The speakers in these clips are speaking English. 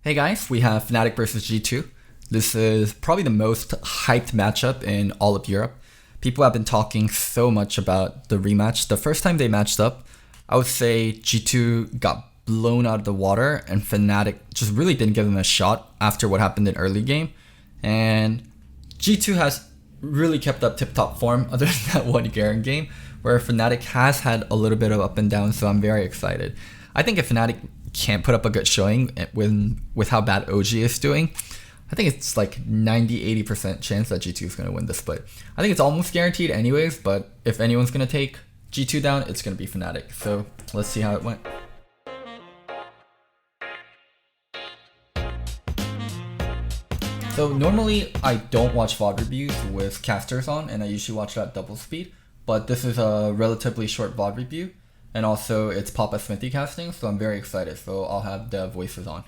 Hey guys, we have Fnatic versus G2. This is probably the most hyped matchup in all of Europe. People have been talking so much about the rematch. The first time they matched up, I would say G2 got blown out of the water and Fnatic just really didn't give them a shot after what happened in early game. And G2 has really kept up tip-top form other than that one Garen game, where Fnatic has had a little bit of up and down, so I'm very excited. I think if Fnatic can't put up a good showing with how bad OG is doing, I think it's like 90-80% chance that G2 is going to win the split. I think it's almost guaranteed anyways, but if anyone's going to take G2 down, it's going to be Fnatic. So let's see how it went. So normally I don't watch VOD reviews with casters on, and I usually watch it at double speed, but this is a relatively short VOD review. And also, it's Papa Smithy casting, so I'm very excited. So I'll have the voices on.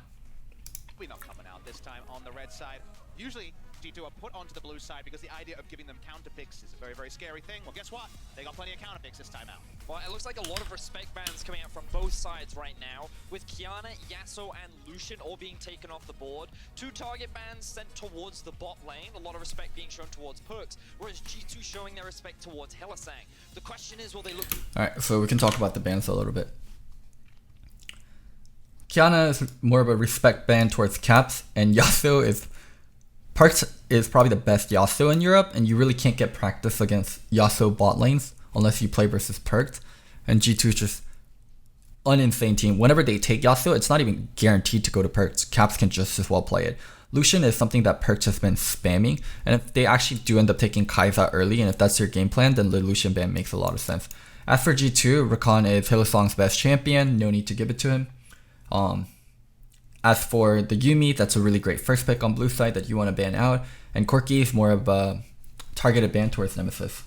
We're not coming out this time on the red side. Usually, G2 are put onto the blue side because the idea of giving them counter picks is a very, very scary thing. Well, guess what? They got plenty of counter picks this time out. Well, it looks like a lot of respect bans coming out from both sides right now, with Qiyana, Yasuo, and Lucian all being taken off the board. 2 target bans sent towards the bot lane, a lot of respect being shown towards Perks, whereas G2 showing their respect towards Hylissang. The question is, will they look... Alright, so we can talk about the bans a little bit. Qiyana is more of a respect ban towards Caps, and Yasuo is... Perks is probably the best Yasuo in Europe, and you really can't get practice against Yasuo bot lanes unless you play versus Perks. And G2 is just an insane team. Whenever they take Yasuo, it's not even guaranteed to go to Perks. Caps can just as well play it. Lucian is something that Perks has been spamming, and if they actually do end up taking Kai'Sa early, and if that's their game plan, then the Lucian ban makes a lot of sense. As for G2, Rakan is Hylissang's best champion, no need to give it to him. As for the Yuumi, that's a really great first pick on blue side that you want to ban out, and Corki is more of a targeted ban towards Nemesis.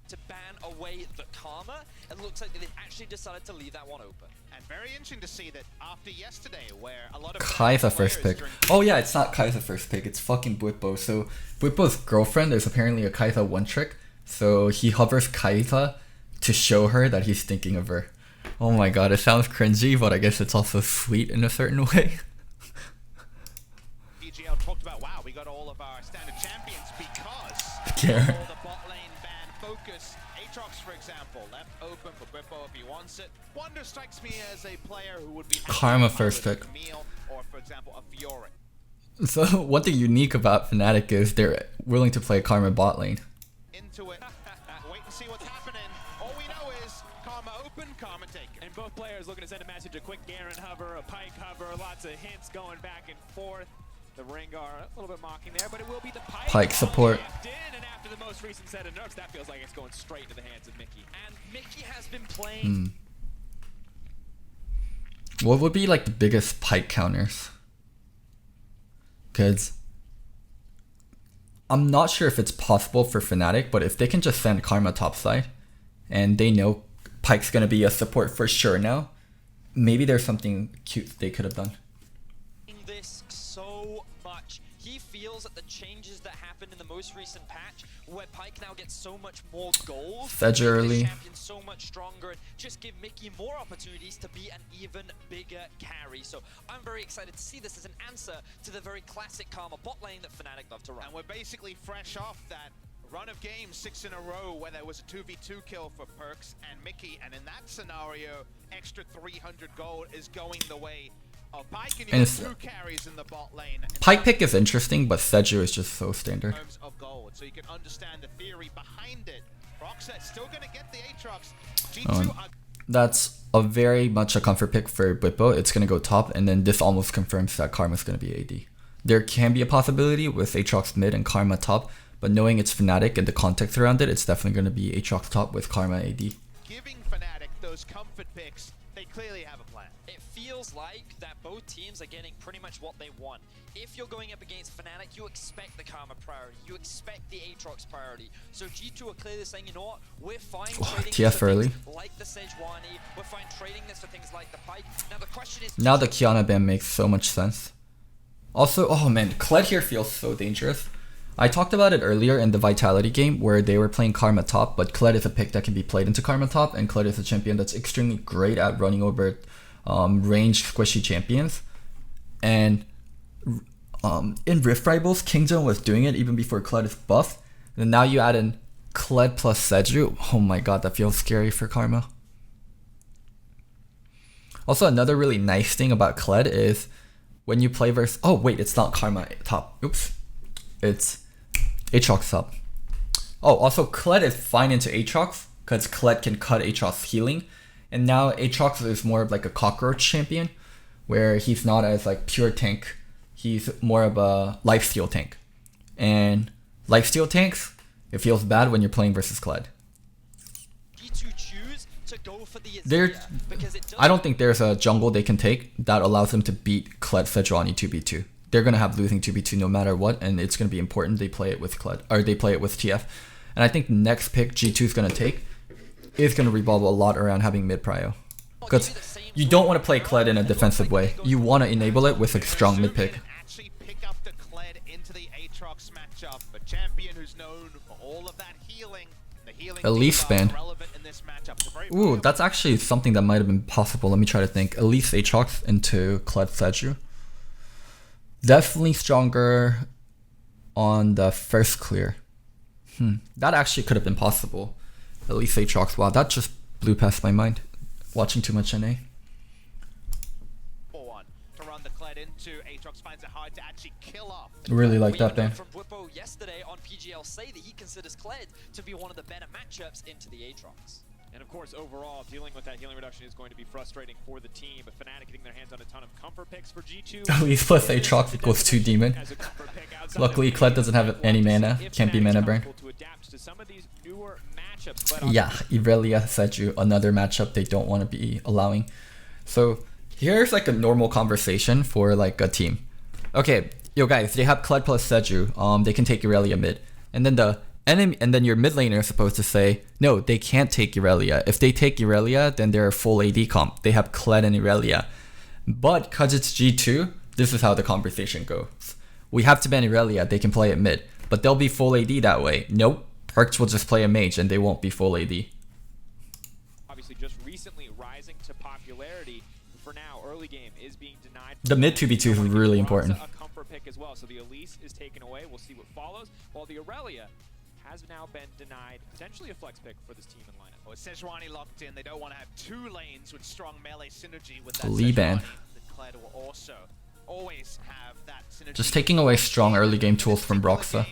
To ban away the Karma, and looks like they've actually decided to leave that one open. And very interesting to see that after yesterday, where a lot of Kai'Sa first pick. Oh yeah, it's not Kai'Sa first pick, it's fucking Bwipo. So Bwipo's girlfriend is apparently a Kai'Sa one trick, so he hovers Kai'Sa to show her that he's thinking of her. Oh my god, it sounds cringy, but I guess it's also sweet in a certain way. DGL talked about, wow, we got all of our standard champions because Garen. all the bot lane ban focus. Aatrox, for example, left open for Bwipo if he wants it. Wonder strikes me as a player who would be Karma first pick. Camille or, for example, a Fiore. So one thing unique about Fnatic is they're willing to play Karma bot lane. Into it. Wait and see what's happening. All we know is Karma open, Karma taken. And both players looking to send a message, a quick Garen hover, a Pike hover, lots of hints going back and forth. The Rengar a little bit mocking there, but it will be the Pike support. And after the most recent set of nerfs, that feels like it's going straight into the hands of Mickey. And Mickey has been playing... What would be like the biggest Pike counters? Because I'm not sure if it's possible for Fnatic, but if they can just send Karma topside and they know Pike's going to be a support for sure now, maybe there's something cute they could have done. This so much. He feels that the changes that happened in the most recent patch, where Pike now gets so much more gold, Fedge early. champion so much stronger, and just give Mickey more opportunities to be an even bigger carry. So I'm very excited to see this as an answer to the very classic Karma bot lane that Fnatic love to run. And we're basically fresh off that run of games 6 in a row where there was a 2v2 kill for Perks and Mickey, and in that scenario, extra 300 gold is going the way of Pike, and you have 2 carries in the bot lane. Pike pick is interesting, but Seju is just so standard. In terms of gold, so you can understand the theory behind it. Roxette's still going to get the Aatrox. G2 That's a very much a comfort pick for Bwipo. It's going to go top, and then this almost confirms that Karma's going to be AD. There can be a possibility with Aatrox mid and Karma top, but knowing it's Fnatic and the context around it, it's definitely going to be Aatrox top with Karma AD. Giving Fnatic those comfort picks, they clearly have a plan. It feels like that both teams are getting pretty much what they want. If you're going up against Fnatic, you expect the Karma priority, you expect the Aatrox priority. So G2 are clearly saying, you know what, we're fine trading TF this for early. things like the Sejuani, we're fine trading this for things like the Pike. Now the question is... Now the Qiyana ban makes so much sense. Also, oh man, Kled here feels so dangerous. I talked about it earlier in the Vitality game where they were playing Karma top, but Kled is a pick that can be played into Karma top, and Kled is a champion that's extremely great at running over range squishy champions. And in Rift Rivals, Kingdom was doing it even before Kled is buffed. And now you add in Kled plus Seju. Oh my god, that feels scary for Karma. Also, another really nice thing about Kled is when you play versus... Oh wait, it's not Karma top. Oops. It's Aatrox top. Oh, also Kled is fine into Aatrox because Kled can cut Aatrox healing. And now Aatrox is more of like a cockroach champion where he's not as like pure tank. He's more of a lifesteal tank. And lifesteal tanks, it feels bad when you're playing versus Kled. I don't think there's a jungle they can take that allows them to beat Kled Sejuani 2v2. They're going to have losing 2v2 no matter what, and it's going to be important they play it with Kled, or they play it with TF. And I think the next pick G2 is going to take is going to revolve a lot around having mid prio. Because you don't want to play Kled in a defensive way. You want to enable it with a strong mid pick. Actually pick up the Kled into the Aatrox matchup, a champion who's known for all of that healing. The healing Elise span. Ooh, that's actually something that might have been possible. Let me try to think. Elise Aatrox into Kled Seju. Definitely stronger on the first clear. That actually could have been possible. Elise Aatrox. Wow, that just blew past my mind. Watching too much NA. To run the Kled into Aatrox finds it hard to actually kill off. Really like that ban. From Bwipo yesterday on PGL say that he considers Kled to be one of the better matchups into the Aatrox. And of course, overall, dealing with that healing reduction is going to be frustrating for the team, but Fnatic getting their hands on a ton of comfort picks for G2. Elise plus Aatrox equals 2 demon. Luckily, Kled doesn't have any mana. Can't be mana burn. Yeah, Irelia Seju, another matchup they don't want to be allowing. So here's like a normal conversation for like a team. Okay, yo guys, they have Kled plus Seju. They can take Irelia mid, and then the enemy, and then your mid laner is supposed to say, no, they can't take Irelia. If they take Irelia, then they're a full AD comp. They have Kled and Irelia. But because it's G2, this is how the conversation goes. We have to ban Irelia, they can play it mid. But they'll be full AD that way. Nope, Perks will just play a mage and they won't be full AD. Obviously just recently rising to popularity. For now, early game is being denied. The mid 2v2 is really important. A comfort pick as well. So the Elise is taken away. We'll see what follows. While the Irelia has now been denied, potentially a flex pick for this team in lineup. Well, Sejuani locked in. They don't want to have 2 lanes with strong melee synergy with that Liban. The Kled will also always have that synergy. Just taking away strong early game tools from Broxah.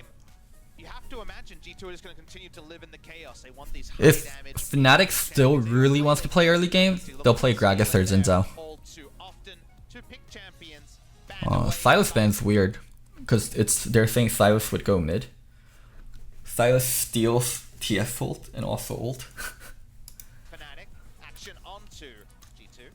You have to imagine G2 is going to continue to live in the chaos. They want these high If damage. Fnatic still really wants to play early game, they'll play Gragas or Xin All too often to pick champions. Silas ban's weird, because they're saying Silas would go mid. Silas steals TF ult and also ult. Fnatic action onto G2.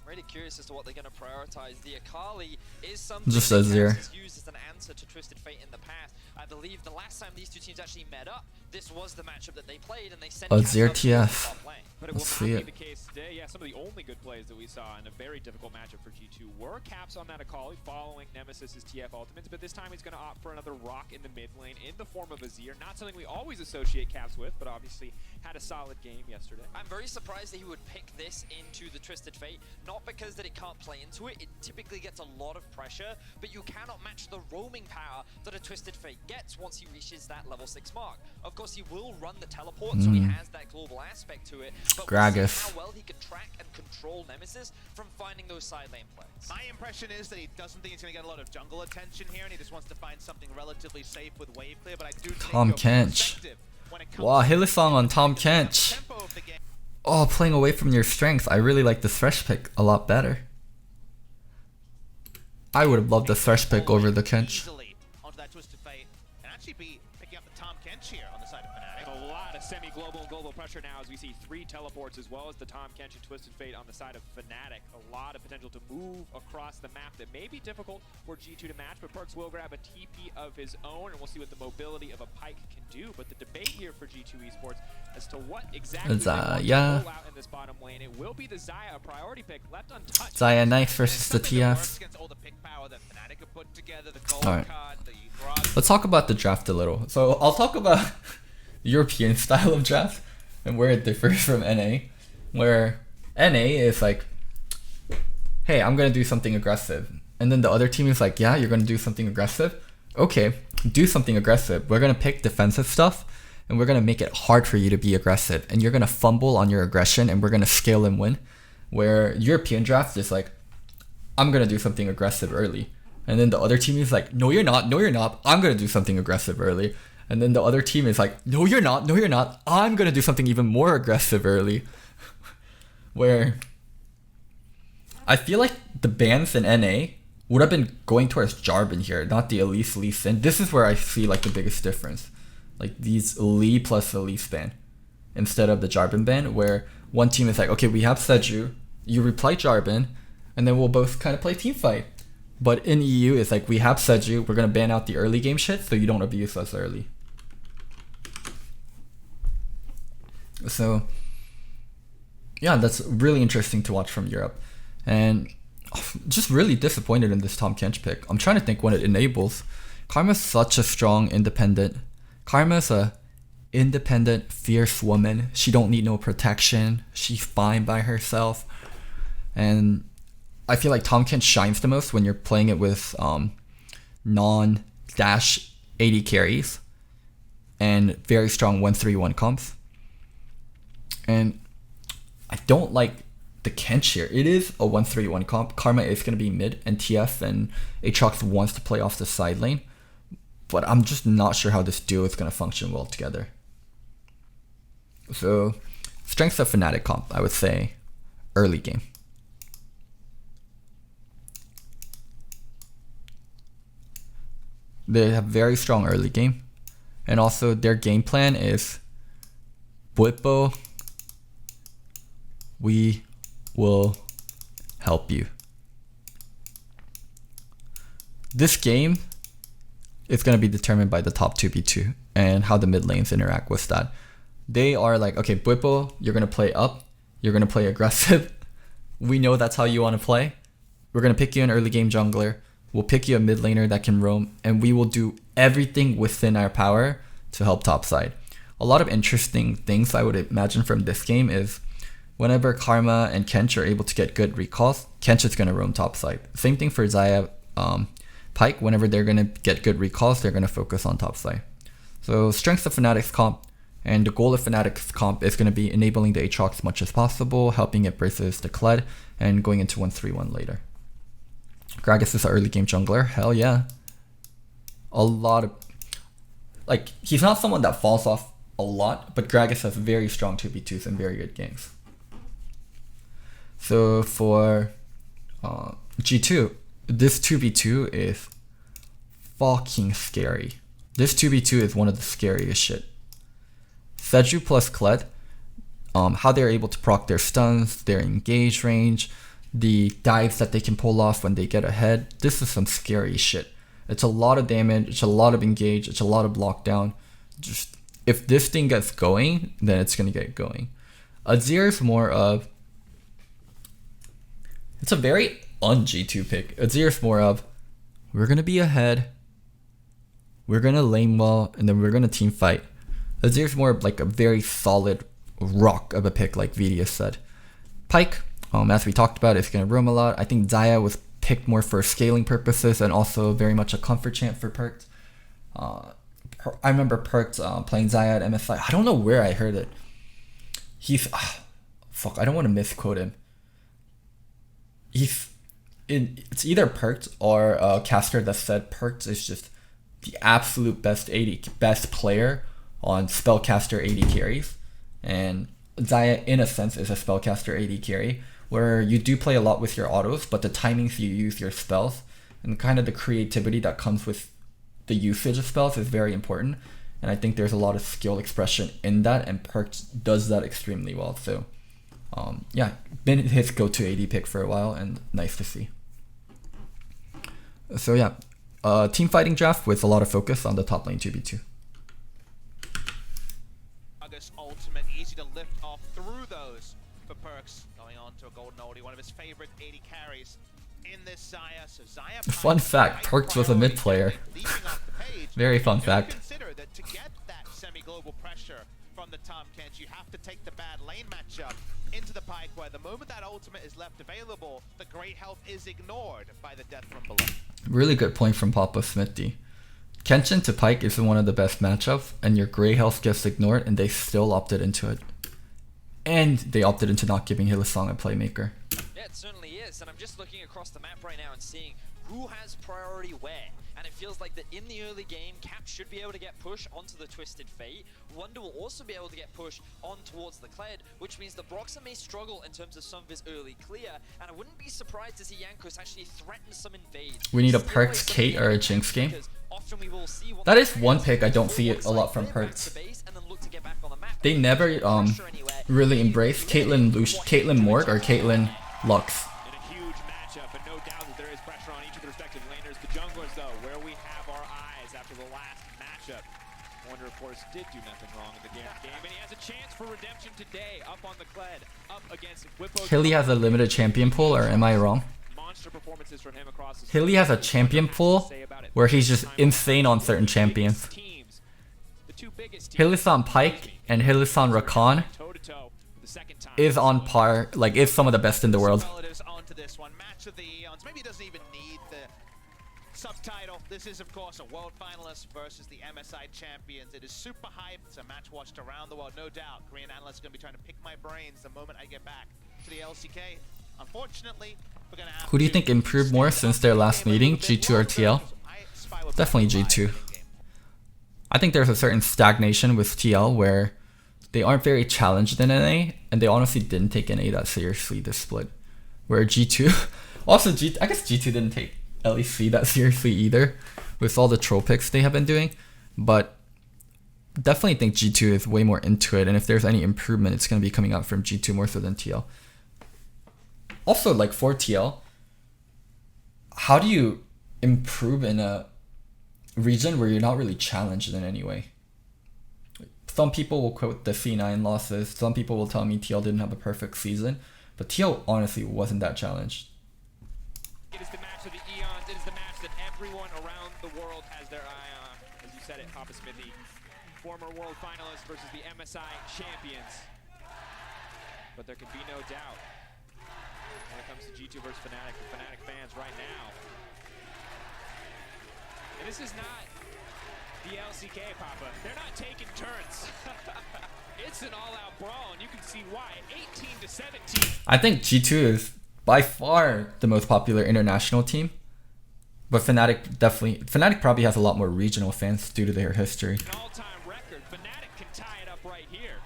Really curious as to what they're going to prioritize. The Akali is something Just that Azir. is used as an answer to Twisted Fate in the past. I believe the last time these two teams actually met up, this was the matchup that they played, and they sent Azir Caps up to the TF. top lane. But it will Let's not see be it. the case today. Yeah, some of the only good plays that we saw in a very difficult matchup for G2 were Caps on that Akali following Nemesis's TF ultimates, but this time he's going to opt for another rock in the mid lane in the form of Azir. Not something we always associate Caps with, but obviously had a solid game yesterday. I'm very surprised that he would pick this into the Twisted Fate, not because that it can't play into it. It typically gets a lot of pressure, but you cannot match the roaming power that a Twisted Fate gets once he reaches that level 6 mark. Of course, he will run the teleport, so he has that global aspect to it, but we'll see Gragas. how well he can track and control Nemesis from finding those side lane plays. My impression is that he doesn't think he's going to get a lot of jungle attention here, and he just wants to find something relatively safe with wave clear, but I do think Tom your Kench. perspective when it comes Wow, to Hylissang on Tom Kench. tempo of the game. Oh, playing away from your strength. I really like the Thresh pick a lot better. I would have loved the Thresh pick over the Kench. Easily onto that Twisted Fate, and actually be picking up the Tom Kench here on the side of Fnatic. A lot of semi-global and global pressure now as we see 3 teleports as well as the Tom Kench and Twisted Fate on the side of Fnatic. A lot of potential to move across the map that may be difficult for G2 to match, but Perks will grab a TP of his own, and we'll see what the mobility of a Pyke can do. But the debate here for G2 Esports as to what exactly they want to roll out in this bottom lane, it will be the Xayah, a priority pick left untouched. Xayah Knight versus the Something that TF. works against all the pick power that Fnatic have put together, the gold Alright. card, the Grog. Let's talk about the draft a little. So I'll talk about European style of draft and where it differs from NA. Where NA is like hey, I'm gonna do something aggressive. And then the other team is like, yeah, you're gonna do something aggressive? Okay, do something aggressive. We're gonna pick defensive stuff and we're gonna make it hard for you to be aggressive. And you're gonna fumble on your aggression and we're gonna scale and win. Where European draft is like, I'm gonna do something aggressive early. And then the other team is like, no, you're not, I'm gonna do something aggressive early. And then the other team is like, no, you're not, I'm gonna do something even more aggressive early. Where I feel like the bans in NA would have been going towards Jarvan here, not the Elise Lee Sin. This is where I see like the biggest difference. Like these Lee plus Elise ban instead of the Jarvan ban, where one team is like, okay, we have Seju, you reply Jarvan, and then we'll both kind of play team fight. But in EU, it's like, we have Seju, we're gonna ban out the early game shit so you don't abuse us early. So yeah, that's really interesting to watch from Europe. And just really disappointed in this Tahm Kench pick. I'm trying to think when it enables. Karma's such a strong independent. Karma's a independent, fierce woman. She don't need no protection. She's fine by herself. And I feel like Tahm Kench shines the most when you're playing it with non-dash AD carries and very strong 1-3-1 comps. And I don't like the Kench here. It is a 1-3-1 comp. Karma is going to be mid, and TF and Aatrox wants to play off the side lane. But I'm just not sure how this duo is going to function well together. So, strengths of Fnatic comp, I would say early game. They have very strong early game. And also their game plan is Bwipo, we will help you. This game is going to be determined by the top 2v2 and how the mid lanes interact with that. They are like, okay, Bwipo, you're going to play up, you're going to play aggressive. We know that's how you want to play. We're going to pick you an early game jungler. We'll pick you a mid laner that can roam, and we will do everything within our power to help topside. A lot of interesting things I would imagine from this game is whenever Karma and Kench are able to get good recalls, Kench is going to roam topside. Same thing for Xayah, Pyke. Whenever they're going to get good recalls, they're going to focus on topside. So strengths of Fnatic's comp, and the goal of Fnatic's comp is going to be enabling the Aatrox as much as possible, helping it versus the Kled, and going into 1-3-1 later. Gragas is an early game jungler. Hell yeah. A lot of... Like, he's not someone that falls off a lot, but Gragas has very strong 2v2s and very good games. So for G2, this 2v2 is fucking scary. This 2v2 is one of the scariest shit. Seju plus Kled, how they're able to proc their stuns, their engage range, the dives that they can pull off when they get ahead. This is some scary shit. It's a lot of damage, it's a lot of engage, it's a lot of lockdown. Just, if this thing gets going, then it's gonna get going. Azir is more of... It's a very un-G2 pick. Azir is more of, we're gonna be ahead, we're gonna lane well, and then we're gonna team fight. Azir is more of like a very solid rock of a pick, like Vidius said. Pyke, as we talked about, is going to roam a lot. I think Xayah was picked more for scaling purposes and also very much a comfort champ for Perkz. I remember Perkz playing Xayah at MSI. I don't know where I heard it. He's... fuck, I don't want to misquote him. It's either Perkz or a caster that said Perkz is just the absolute best player on spellcaster AD carries. And Xayah, in a sense, is a spellcaster AD carry, where you do play a lot with your autos, but the timings you use your spells and kind of the creativity that comes with the usage of spells is very important. And I think there's a lot of skill expression in that, and Perkz does that extremely well. So yeah, been his go-to AD pick for a while, and nice to see. So yeah, team fighting draft with a lot of focus on the top lane 2v2. Ultimate, easy to lift off through those for Perkz, going on to a golden oldie, one of his favorite AD carries in this Xayah. So Xayah, fun fact, Perkz was a mid player. Very fun fact. Consider that to get that semi-global pressure from the Tom Kench. You have to take the bad lane matchup into the Pike, where the moment that ultimate is left available, the great health is ignored by the death from below. Really good point from Papa Smithy. Kenshin to Pike isn't one of the best matchups, and your gray health gets ignored, and they still opted into it. And they opted into not giving Hylissang a playmaker. Yeah, it certainly is, and I'm just looking across the map right now and seeing who has priority where. And it feels like that in the early game, Cap should be able to get push onto the Twisted Fate. Wonder will also be able to get push on towards the Kled, which means the Broxer may struggle in terms of some of his early clear. And I wouldn't be surprised to see Jankos actually threaten some invades. We need a Perks Kate or a Jinx game. That is one pick I don't see it a lot from Perks. They never really embrace Caitlyn Morg or Caitlyn Lux. In a huge matchup, and no doubt that there is pressure on each of the respective laners. The junglers, though, where we have our eyes after the last matchup. Wonder, of course, did do nothing wrong in the game, and he has a chance for redemption today up on the Kled, up against Whippo. Hilly has a limited champion pool, or am I wrong? Monster performances from him across the Hilly has a champion pool where he's just insane on certain champions. Hylissang Pike and Hylissang Rakan is on par, like is some of the best in the world. Onto this one, match of the eons. Maybe it doesn't even need the subtitle. This is, of course, a world finalist versus the MSI champions. It is super hyped. It's a match watched around the world, no doubt. Korean analysts are going to be trying to pick my brains the moment I get back to the LCK. Unfortunately, we're going to have. Who do you think improved more since their last meeting, G2 or TL? Definitely G2. I think there's a certain stagnation with TL where they aren't very challenged in NA, and they honestly didn't take NA that seriously this split. Where G2, also I guess G2 didn't take LEC that seriously either, with all the troll picks they have been doing, but definitely think G2 is way more into it, and if there's any improvement, it's going to be coming out from G2 more so than TL. Also, like for TL, how do you improve in a region where you're not really challenged in any way? Some people will quote the C9 losses. Some people will tell me TL didn't have a perfect season, but TL honestly wasn't that challenged. It is the match of the eons. It is the match that everyone around the world has their eye on. As you said it, Papa Smithy, former world finalists versus the MSI champions. But there can be no doubt when it comes to G2 versus Fnatic, the Fnatic fans right now. And this is not the LCK, Papa. They're not taking turns. It's an all-out brawl, and you can see why. 18-17. I think G2 is by far the most popular international team, but Fnatic probably has a lot more regional fans due to their history. An all-time record. Fnatic can tie it up right here.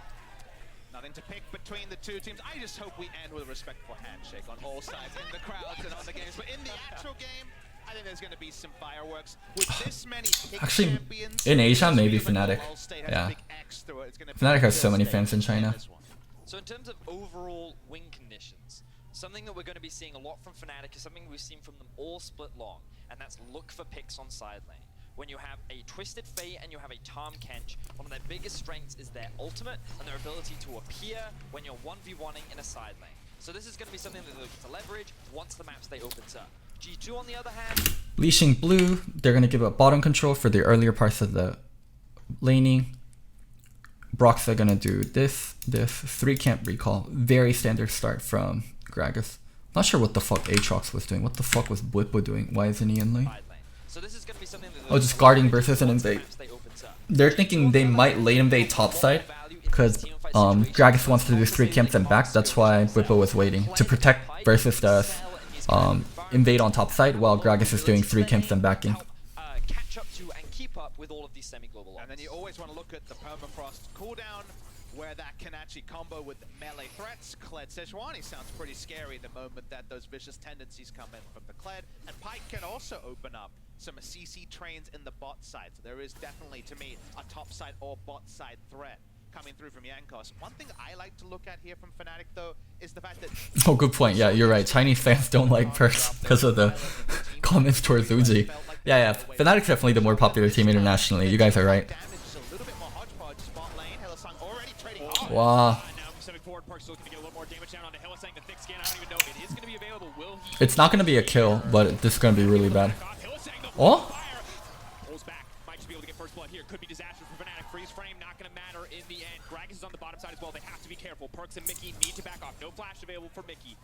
Nothing to pick between the two teams. I just hope we end with a respectful handshake on all sides in the crowds and on the games, but in the actual game, I think there's going to be some fireworks. With this many actually, in Asia, maybe Fnatic. Yeah. Fnatic has so many fans in China. So in terms of overall win conditions, something that we're going to be seeing a lot from Fnatic is something we've seen from them all split long, and that's look for picks on side lane. When you have a Twisted Fate and you have a Tom Kench, one of their biggest strengths is their ultimate and their ability to appear when you're 1v1ing in a side lane. So this is going to be something that they're looking to leverage once the map stay opens up. G2 on the other hand, Leashing blue, they're going to give up bottom control for the earlier parts of the laning. Brox are going to do this 3 camp recall. Very standard start from Gragas. Not sure what the fuck Aatrox was doing. What the fuck was Whippo doing? Why isn't he in lane? so this is going to be something that Oh, just guarding versus an invade. They're thinking they might late invade topside because Gragas wants to do 3 camps and back. That's why Whippo was waiting to protect versus the invade on topside while Gragas is doing 3 camps and backing. Catch up to and keep up with all of these semi-global odds. And then you always want to look at the permafrost cooldown, where that can actually combo with melee threats. Kled Sejuani sounds pretty scary the moment that those vicious tendencies come in from the Kled. And Pike can also open up some CC trains in the bot side. So there is definitely, to me, a top side or bot side threat coming through from Jankos. One thing I like to look at here from Fnatic, though, is the fact that... Oh, good point. Yeah, you're right. Chinese fans don't like Perks because of the comments towards Uzi. Yeah. Fnatic's definitely the more popular team internationally. You guys are right. Wow. It's not going to be a kill, but this is going to be really bad. Oh? Pulls back. Might just be able to get first blood here. Could be disastrous for Fnatic. Freeze frame, not going to matter in the end. as well. They have to be careful. Perks and Mickey need to back off. No flash available for Mickey.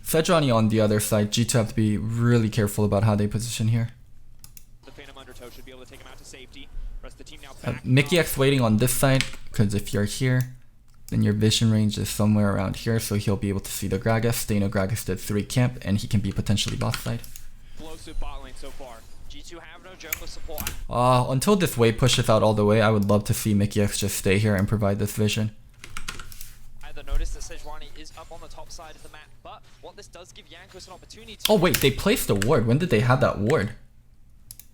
Sejuani on the other side. G2 have to be really careful about how they position here. The Phantom Undertow should be able to take him out to safety. Rest of the team now back. Mickey X waiting on this side, because if you're here, then your vision range is somewhere around here, so he'll be able to see the Gragas. They know Gragas did 3 camp, and he can be potentially boss side. Explosive bot lane so far. G2 have no jungle support. Until this wave pushes out all the way, I would love to see Mickey X just stay here and provide this vision. Either notice that Sejuani is up on the top side of the map, but what this does give Jankos an opportunity to... Oh wait, they placed a ward. When did they have that ward?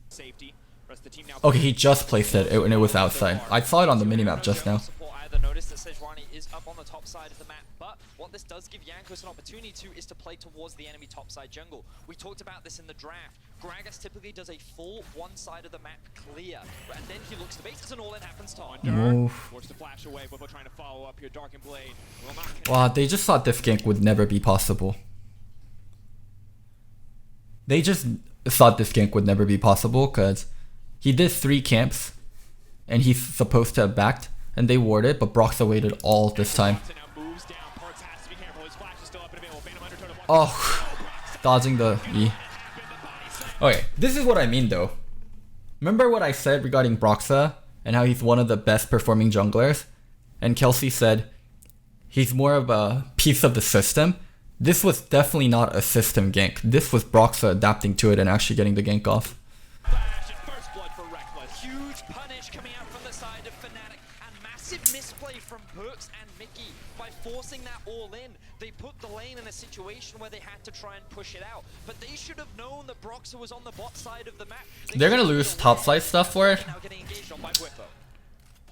Safety. Rest of the team now. Okay, he just placed it, and it was outside. I saw it on the minimap just now. Either notice that Sejuani is up on the top side of the map, but what this does give Jankos an opportunity to is to play towards the enemy top side jungle. We talked about this in the draft. Gragas typically does a full one side of the map clear, and then he looks to bases and all in happens to Move. Forced to flash away, but we're trying to follow up here. Dark and Blade will not connect. Wow, they just thought this gank would never be possible. They just thought this gank would never be possible because he did 3 camps and he's supposed to have backed and they warded, but Broxa waited all this time. Oh, dodging the E. Okay, this is what I mean though. Remember what I said regarding Broxa and how he's one of the best performing junglers? And Kelsey said he's more of a piece of the system. This was definitely not a system gank. This was Broxa adapting to it and actually getting the gank off. First blood for Reckless. Huge punish coming out from the side of Fnatic, and massive misplay from Perks and Mickey by forcing that all in. They put the lane in a situation where they had to try and push it out, but they should have known that Broxa was on the bot side of the map. They're gonna lose top side stuff for it. Now getting engaged on by Whippo.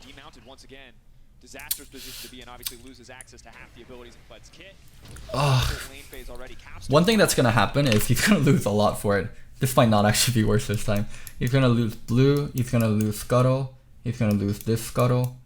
Demounted once again. Disastrous position to be, and obviously loses access to half the abilities in Bud's kit. Lane phase already. One thing that's gonna happen is he's gonna lose a lot for it. This might not actually be worse this time. He's gonna lose blue, he's gonna lose scuttle, he's gonna lose this scuttle.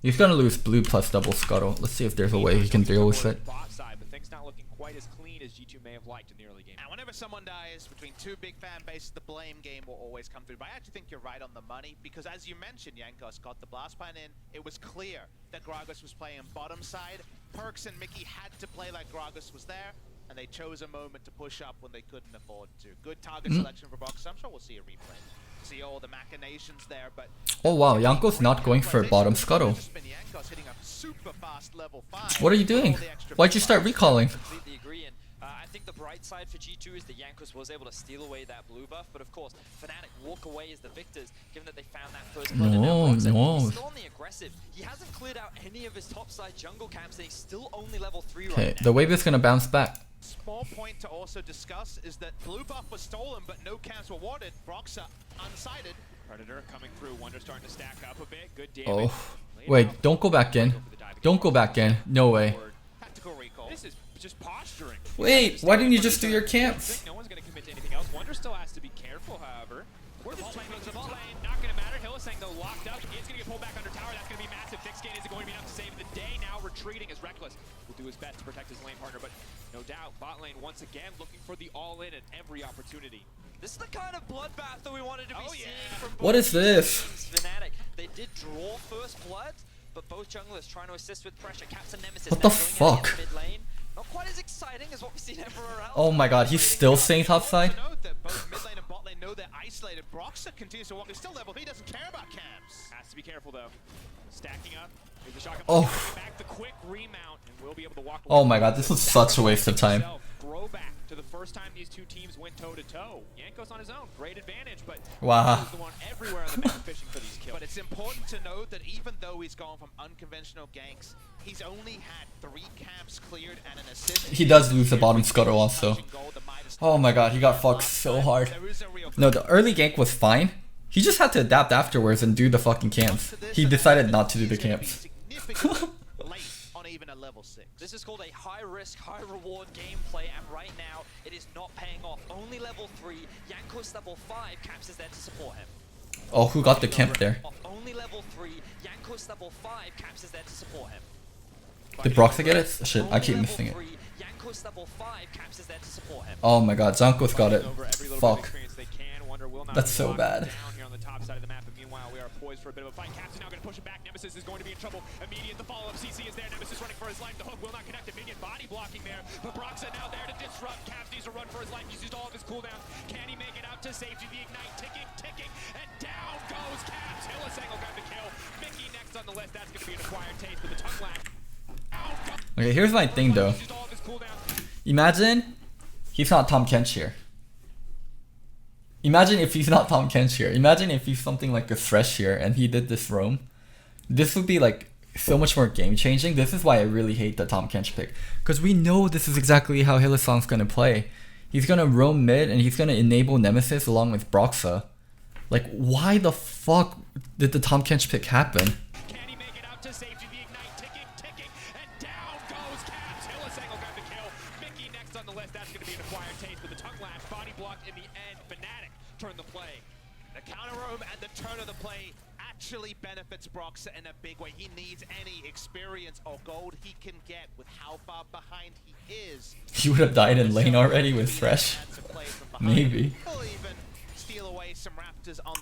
He's gonna lose blue plus double scuttle. Let's see if there's a way he can deal with it. Bot side, but things not looking quite as clean as G2 may have liked in the early game. And whenever someone dies between 2 big fan bases, the blame game will always come through. But I actually think you're right on the money, because as you mentioned, Jankos got the blast pine in. It was clear that Gragas was playing bottom side. Perks and Mickey had to play like Gragas was there, and they chose a moment to push up when they couldn't afford to. Good target selection for Box. I'm sure we'll see a replay. See all the machinations there, but Oh wow, Yanko's not going for bottom scuttle. What are you doing? Why'd you start recalling? Completely agree, and I think the bright side for G2 is that Jankos was able to steal away that blue buff, but of course, Fnatic walk away as the victors, given that they found that first blood. No. He's still on the aggressive. He hasn't cleared out any of his topside jungle camps, and he's still only level 3 right Okay, now. the wave is gonna bounce back. Small point to also discuss is that blue buff was stolen, but no camps were awarded. Broxa unsighted. Predator coming through. Wonder starting to stack up a bit. Good damage. Oh, wait, don't go back in. Don't go back in. No way. Tactical recall. This is just posturing. Wait, why didn't you just do your camps? No one's going to commit to anything else. Wonder still has to be careful, however. Where this train goes, the bot lane, not going to matter. Hill is saying though locked up. It's going to get pulled back under tower. That's going to be massive. Thick skin isn't going to be enough to save the day. Now retreating as Reckless will do his best to protect his lane partner, but no doubt, bot lane once again looking for the all-in at every opportunity. This is the kind of bloodbath that we wanted to be seeing from What is this? Fnatic. They did draw first blood, but both junglers trying to assist with pressure. Captain Nemesis What now the going in fuck? mid lane. Not quite as exciting as what we've seen everywhere else. Oh my god, he's still staying top side? Note that both mid lane and bot lane know they're isolated. Broxa continues to walk. He's still level 3. He doesn't care about camps. Has to be careful though. Stacking up. Here's the shotgun. Oh. Back the quick remount, and we'll be able to walk. Oh my god, this was such a waste of time. Throwback to the first time these two teams went toe to toe. Jankos on his own, great advantage, but Wow. he's the one everywhere on the map fishing for these kills. But it's important to note that even though he's gone from unconventional ganks, he's only had 3 camps cleared and an assist. He does lose the bottom scuttle also. Oh my god, he got fucked so hard. No, the early gank was fine. He just had to adapt afterwards and do the fucking camps. He decided not to do the camps. This is called a high-risk, high-reward gameplay, and right now, it is not paying off. Only level 3, Jankos level 5, Caps is there to support him. Oh, who got the camp there? Only level 3, Jankos level 5, Caps is there to support him. Did Broxa get it? Shit, I keep missing it. Jankos level 5, Caps is there to support him. Oh my god, Jankos Got it. Fuck. That's so bad. Down here on the top side of the map, and meanwhile, we are poised for for a bit of a fight. Caps is now going to push him back. Nemesis is going to be in trouble. Immediate the follow-up. CC is there. Nemesis running for his life. The hook will not connect. A minion body blocking there. But Broxa now there to disrupt. Caps needs to run for his life. He's used all of his cooldowns. Can he make it out to safety? The ignite ticking, and down goes Caps. Hylissang will grab the kill. Mickey next on the list. That's going to be an acquired taste with the tongue lash. Okay, here's my thing though. Imagine he's not Tom Kench here. Imagine if he's not Tom Kench here. Imagine if he's something like a Thresh here and he did this roam. This would be like so much more game changing. This is why I really hate the Tom Kench pick. Because we know this is exactly how Hylissang's gonna play. He's gonna roam mid and he's gonna enable Nemesis along with Broxa. Like, why the fuck did the Tom Kench pick happen? Can he make it out to safety? The ignite ticking, and down goes Caps. Hylissang will grab the kill. Mickey next on the list. That's going to be an acquired taste with the tongue lash. Body blocked in the end. Fnatic turn the play. The counter roam and the turn of the play actually benefits Broxa in a big way. He needs any experience or gold he can get with how far behind he is. He would have died in lane already with Thresh. Maybe.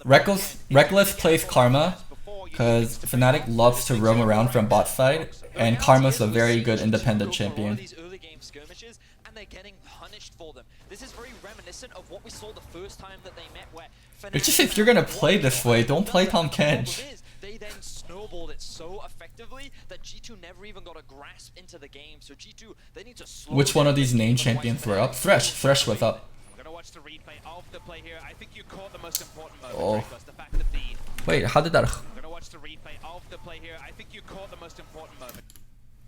Reckless plays Karma because Fnatic loves to roam around from bot side, and Karma's a very good independent champion. These early game skirmishes, and they're getting punished for them. This is very reminiscent of what we saw the first time that they met, where It's just, if you're gonna play this way, don't play Tom Kench. They then snowballed it so effectively that G2 never even got a grasp into the game. So G2, they need to slow. Which one of these named champions were up? Thresh was up. We're gonna watch the replay of the play here. I think you caught the most important moment. Oh. The fact that the Wait, how did that? We're gonna watch the replay of the play here. I think you caught the most important moment.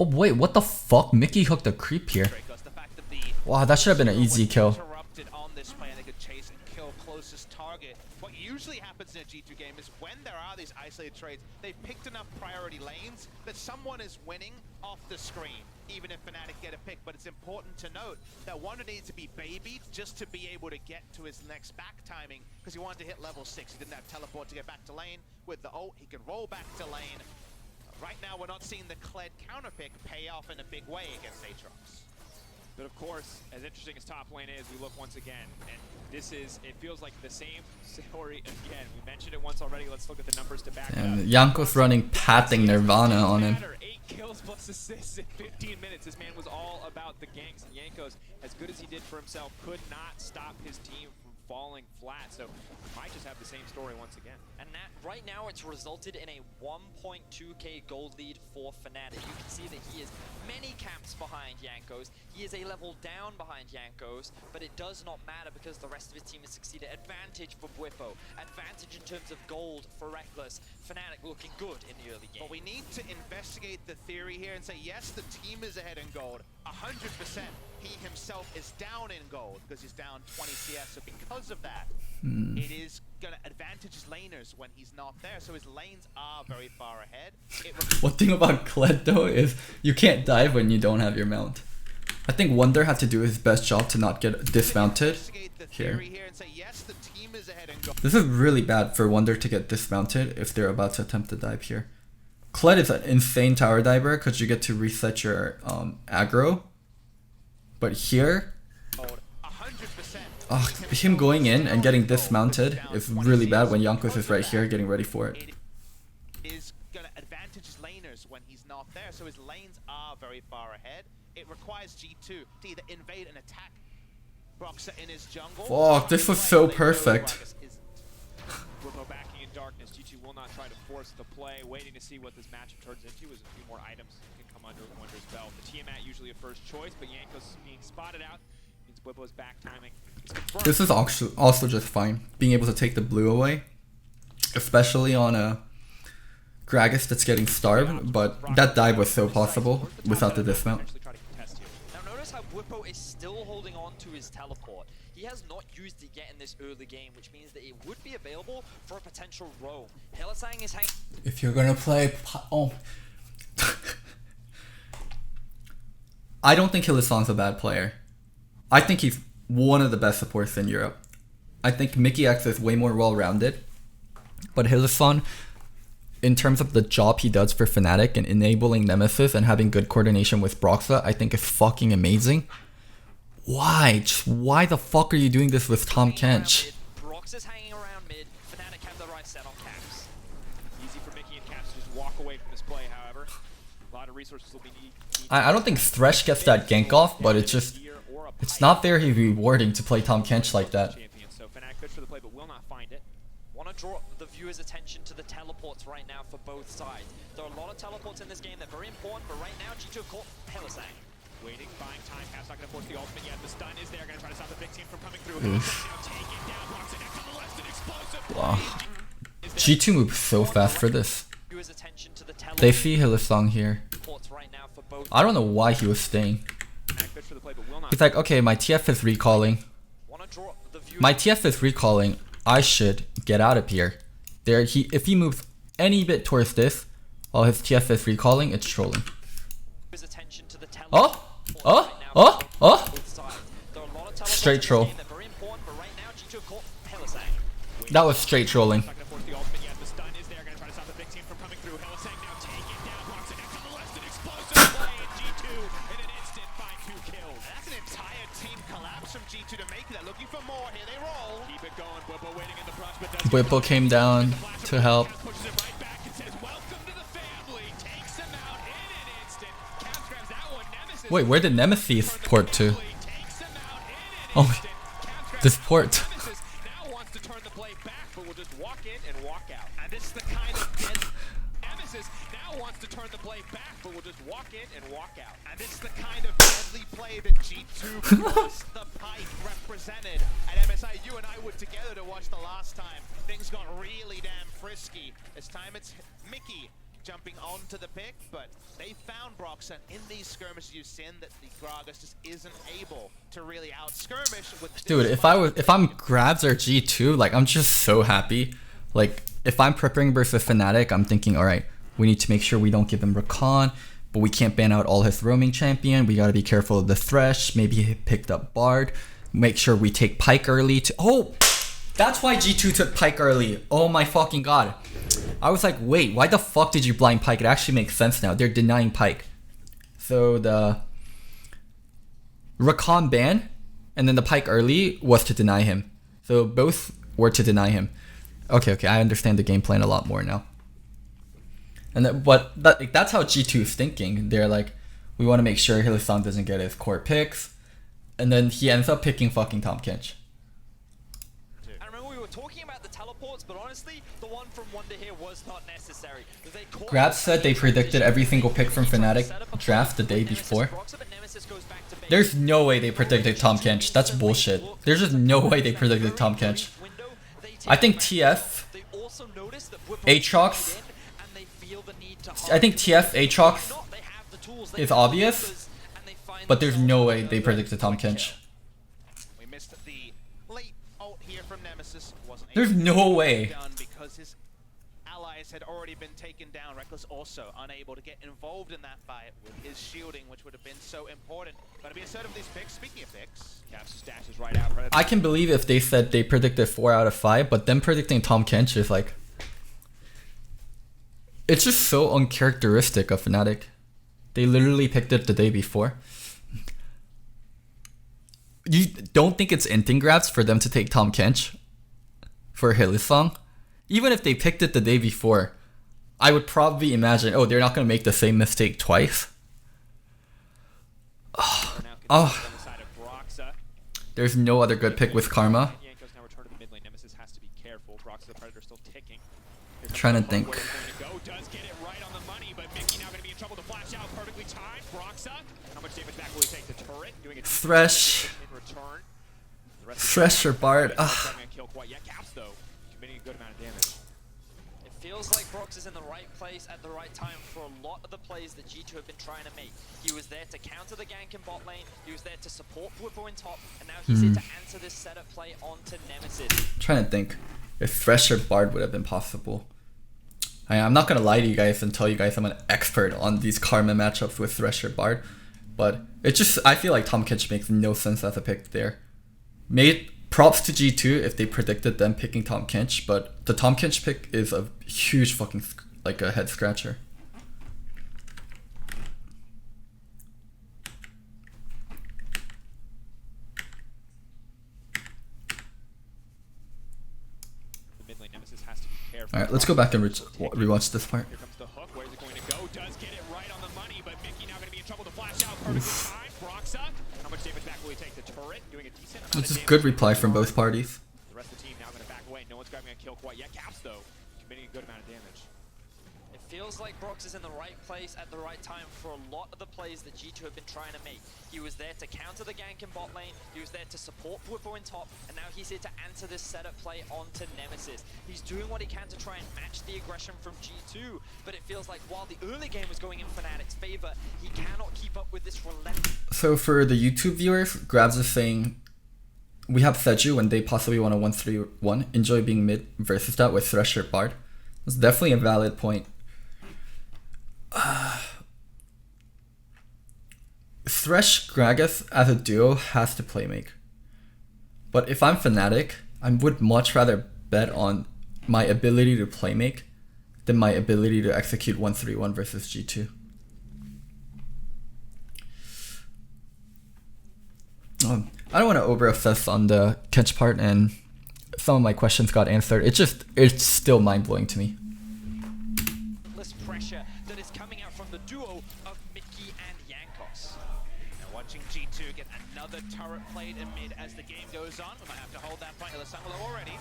Oh wait, what the fuck? Mickey hooked a creep here. The fact that the Wow, that should have been an easy kill. interrupted on this play and they could chase and kill closest target. What usually happens in a G2 game is when there are these isolated trades, they've picked enough priority lanes that someone is winning off the screen, even if Fnatic get a pick. But it's important to note that Wonder needs to be babied just to be able to get to his next back timing, because he wanted to hit level 6. He didn't have teleport to get back to lane. With the ult, he can roll back to lane. Right now, we're not seeing the Kled counter pick pay off in a big way against Aatrox. But of course, as interesting as top lane is, we look once again, and this is, it feels like the same story again. We mentioned it once already. Let's look at the numbers to back it up. And Yanko's running pathing Nirvana on him. 8 kills plus assists in 15 minutes. This man was all about the ganks, and Jankos, as good as he did for himself, could not stop his team from falling flat. So might just have the same story once again. And right now it's resulted in a 1.2k gold lead for Fnatic. You can see that he is many camps behind Jankos. He is a level down behind Jankos, but it does not matter because the rest of his team has succeeded. Advantage for Bwipo, advantage in terms of gold for Reckless. Fnatic looking good in the early game. But we need to investigate the theory here and say, yes, the team is ahead in gold, 100%. He himself is down in gold because he's down 20 CS. So because of that, it is going to advantage his laners when he's not there. So his lanes are very far ahead. One thing about Kled though is you can't dive when you don't have your mount. I think Wonder had to do his best job to not get dismounted here. This is really bad for Wonder to get dismounted if they're about to attempt to dive here. Kled is an insane tower diver because you get to reset your aggro. But here, him going in and getting dismounted is really bad when Jankos is right here getting ready for it. Is going to advantage his laners when he's not there, so his lanes are very far ahead. It requires G2 to either invade and attack Broxa in his jungle. Fuck, this was so perfect. Bwipo backing in darkness. G2 will not try to force the play, waiting to see what this matchup turns into as a few more items can come under Wonder's belt. The Tiamat usually a first choice, but Jankos being spotted out means Bwipo's back timing. This is also just fine, being able to take the blue away, especially on a Gragas that's getting starved, but that dive was so possible without the dismount. Now notice how Bwipo is still holding on to his teleport. He has not used it yet in this early game, which means that it would be available for a potential roam. Hylissang is hanging. If you're gonna play, I don't think Hylissang's a bad player. I think he's one of the best supports in Europe. I think Mickey X is way more well-rounded, but Hylissang, in terms of the job he does for Fnatic and enabling Nemesis and having good coordination with Broxa, I think is fucking amazing. Why? Just why the fuck are you doing this with Tom Kench? Broxa's hanging around mid. Fnatic have the right set on caps. Easy resources will be needed. I don't think Thresh gets that gank off, but it's not very rewarding to play Tahm Kench like that. So Fnatic fish for the play, but will not find it. Want to draw the viewers' attention to the teleports right now for both sides. There are a lot of teleports in this game that are very important, but right now G2 have caught Helisang. Waiting, buying time. Cap's not going to force the ultimate yet. The stun is there. Going to try to stop the big team from coming through. Now take it down. Box it next on the left. An explosive Wow. play. G2 moves so fast for this. Viewers' attention to the They see Hylissang here. teleports right now for both. I don't know why he was staying. Fnatic fish for the play, but will not. He's like, okay, my TF is recalling. Want to draw the viewers' My TF is recalling. I should get out of here. If he moves any bit towards this, while his TF is recalling, it's trolling. attention to the Oh, teleports oh, right now oh, for oh. both sides. There are a lot of teleports Straight in this troll. game that are very important, but right now G2 have caught Helisang. That was straight trolling. Not going to force the ultimate yet. The stun is there. Going to try to stop the big team from coming through. Helisang now take it down. Box it next on the left. An explosive play. And G2 in an instant find 2 kills. That's an entire team collapse from G2 to make that. Looking for more. Here they roll. Keep it going. Whipple waiting in the brush, but does Whipple came down to help. pushes it right back and says, "Welcome to the family." Takes him out in an instant. Caps grabs that one. Nemesis. Wait, where did Nemesis port to? Takes him out in an Oh, instant. Caps grabs this port. Nemesis now wants to turn the play back, but will just walk in and walk out. And this is the kind of Nemesis now wants to turn the play back, but will just walk in and walk out. And this is the kind of deadly play that G2 plus the Pike represented at MSI. You and I were together to watch the last time. Things got really damn frisky. This time it's Mickey jumping onto the pick, but they found Brox, and in these skirmishes you've seen that the Gragas just isn't able to really out-skirmish with this Dude, if I'm Grabs or G2, like I'm just so happy. Like if I'm prepping versus Fnatic, I'm thinking, all right, we need to make sure we don't give him Rakan, but we can't ban out all his roaming champion. We gotta be careful of the Thresh. Maybe he picked up Bard. Make sure we take Pike early to. Oh, that's why G2 took Pike early. Oh my fucking god. I was like, wait, why the fuck did you blind Pike? It actually makes sense now. They're denying Pike. So the Rakan ban and then the Pike early was to deny him. So both were to deny him. Okay, I understand the game plan a lot more now. And that's how G2 is thinking. They're like, we want to make sure Hylissang doesn't get his core picks. And then he ends up picking fucking Tahm Kench. I remember we were talking about the teleports, but honestly, the one from Wonder here was not necessary. Grabs said they predicted every single pick from Fnatic draft the day before. There's no way they predicted Tahm Kench. That's bullshit. There's just no way they predicted Tahm Kench. I think TF, Aatrox, I think TF, Aatrox is obvious, but there's no way they predicted Tahm Kench. We missed the late ult here from Nemesis. Wasn't There's able to no get way. it done because his allies had already been taken down. Reckless also unable to get involved in that fight with his shielding, which would have been so important. Gotta be assertive of these picks. Speaking of picks, Caps stashes right out. I can believe if they said they predicted 4 out of 5, but them predicting Tahm Kench is like... It's just so uncharacteristic of Fnatic. They literally picked it the day before. You don't think it's inting grabs for them to take Tahm Kench for Hylissang? Even if they picked it the day before, I would probably imagine, oh, they're not going to make the same mistake twice. Oh. There's no other good pick with Karma. Trying to think. Thresh. Thresh or Bard. It feels like Brox is in the right place at the right time for a lot of the plays that G2 have been trying to make. He was there to counter the gank in bot lane, he was there to support Whipple in top, and now he's here to answer this setup play onto Nemesis. Trying to think if Thresh or Bard would have been possible. I'm not gonna lie to you guys and tell you guys I'm an expert on these Karma matchups with Thresh or Bard, but it just, I feel like Tahm Kench makes no sense as a pick there. Made props to G2 if they predicted them picking Tahm Kench, but the Tahm Kench pick is a huge fucking, like a head scratcher. Alright, let's go back and rewatch this part. Here comes the hook. Where's it going to go? Does get it right on the money, but It's a good reply from both parties. The rest of the team now going to back away. No one's grabbing a kill quite yet. Caps, though, committing a good amount of damage. It feels like Brox is in the right place at the right time for a lot of the plays that G2 have been trying to make. He was there to counter the gank in bot lane, he was there to support Whippo in top, and now he's here to answer this setup play onto Nemesis. He's doing what he can to try and match the aggression from G2, but it feels like while the early game was going in Fnatic's favor, he cannot keep up with this relentless. So for the YouTube viewers, Grabs is saying, we have Seju when they possibly want a 1-3-1. Enjoy being mid versus that with Thresher Bard. That's definitely a valid point. Thresh Gragas as a duo has to play make. But if I'm Fnatic, I would much rather bet on my ability to play make than my ability to execute 1-3-1 versus G2. I don't want to over obsess on the catch part, and some of my questions got answered. It's still mind blowing to me. Pressure that is coming out from the duo of Mickey and Yankos. Now watching G2 get another turret played in mid as the game goes on. We might have to hold that point. Illusangulo already.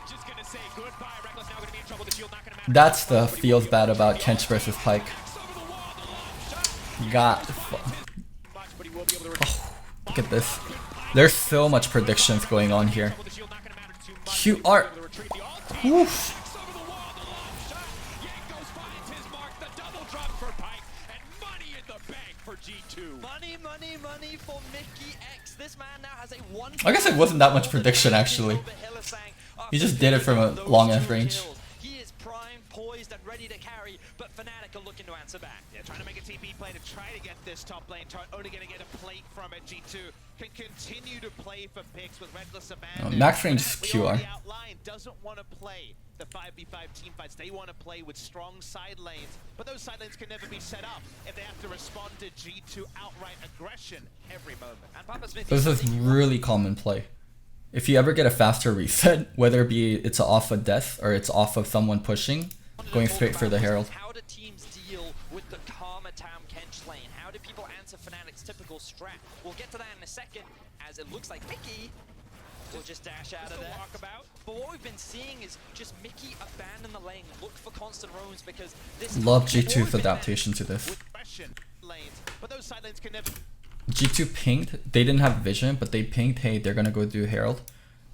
Just gonna say goodbye. Reckless now gonna be in trouble. The shield not gonna matter. That's the feels bad about Kench versus Pyke. Look at this. There's so much predictions going on here. QR. Oof. Money for Mickey X. This man now has a 1. I guess it wasn't that much prediction actually. He just did it from a long ass range. He is primed, poised, and ready to carry, but Fnatic are looking to answer back. Yeah, trying to make a TP play to try to get this top lane turret. Only gonna get a plate from it. G2 can continue to play for picks with Reckless abandoned. Max range is QR. Doesn't want to play the 5v5 team fights. They want to play with strong side lanes, but those side lanes can never be set up if they have to respond to G2 outright aggression every moment. And Papa Smith, this is really common play. If you ever get a faster reset, whether it be it's off of death or it's off of someone pushing, going straight for the Herald. How do teams deal with the Karma Tam Kench lane? How do people answer Fnatic's typical strat? We'll get to that in a second, as it looks like Mickey will just dash out of there. But what we've been seeing is just Mickey abandon the lane, look for constant roams, because this love G2's adaptation to this. But those side lanes can never. G2 pinged, they didn't have vision, but they pinged, hey, they're gonna go do Herald.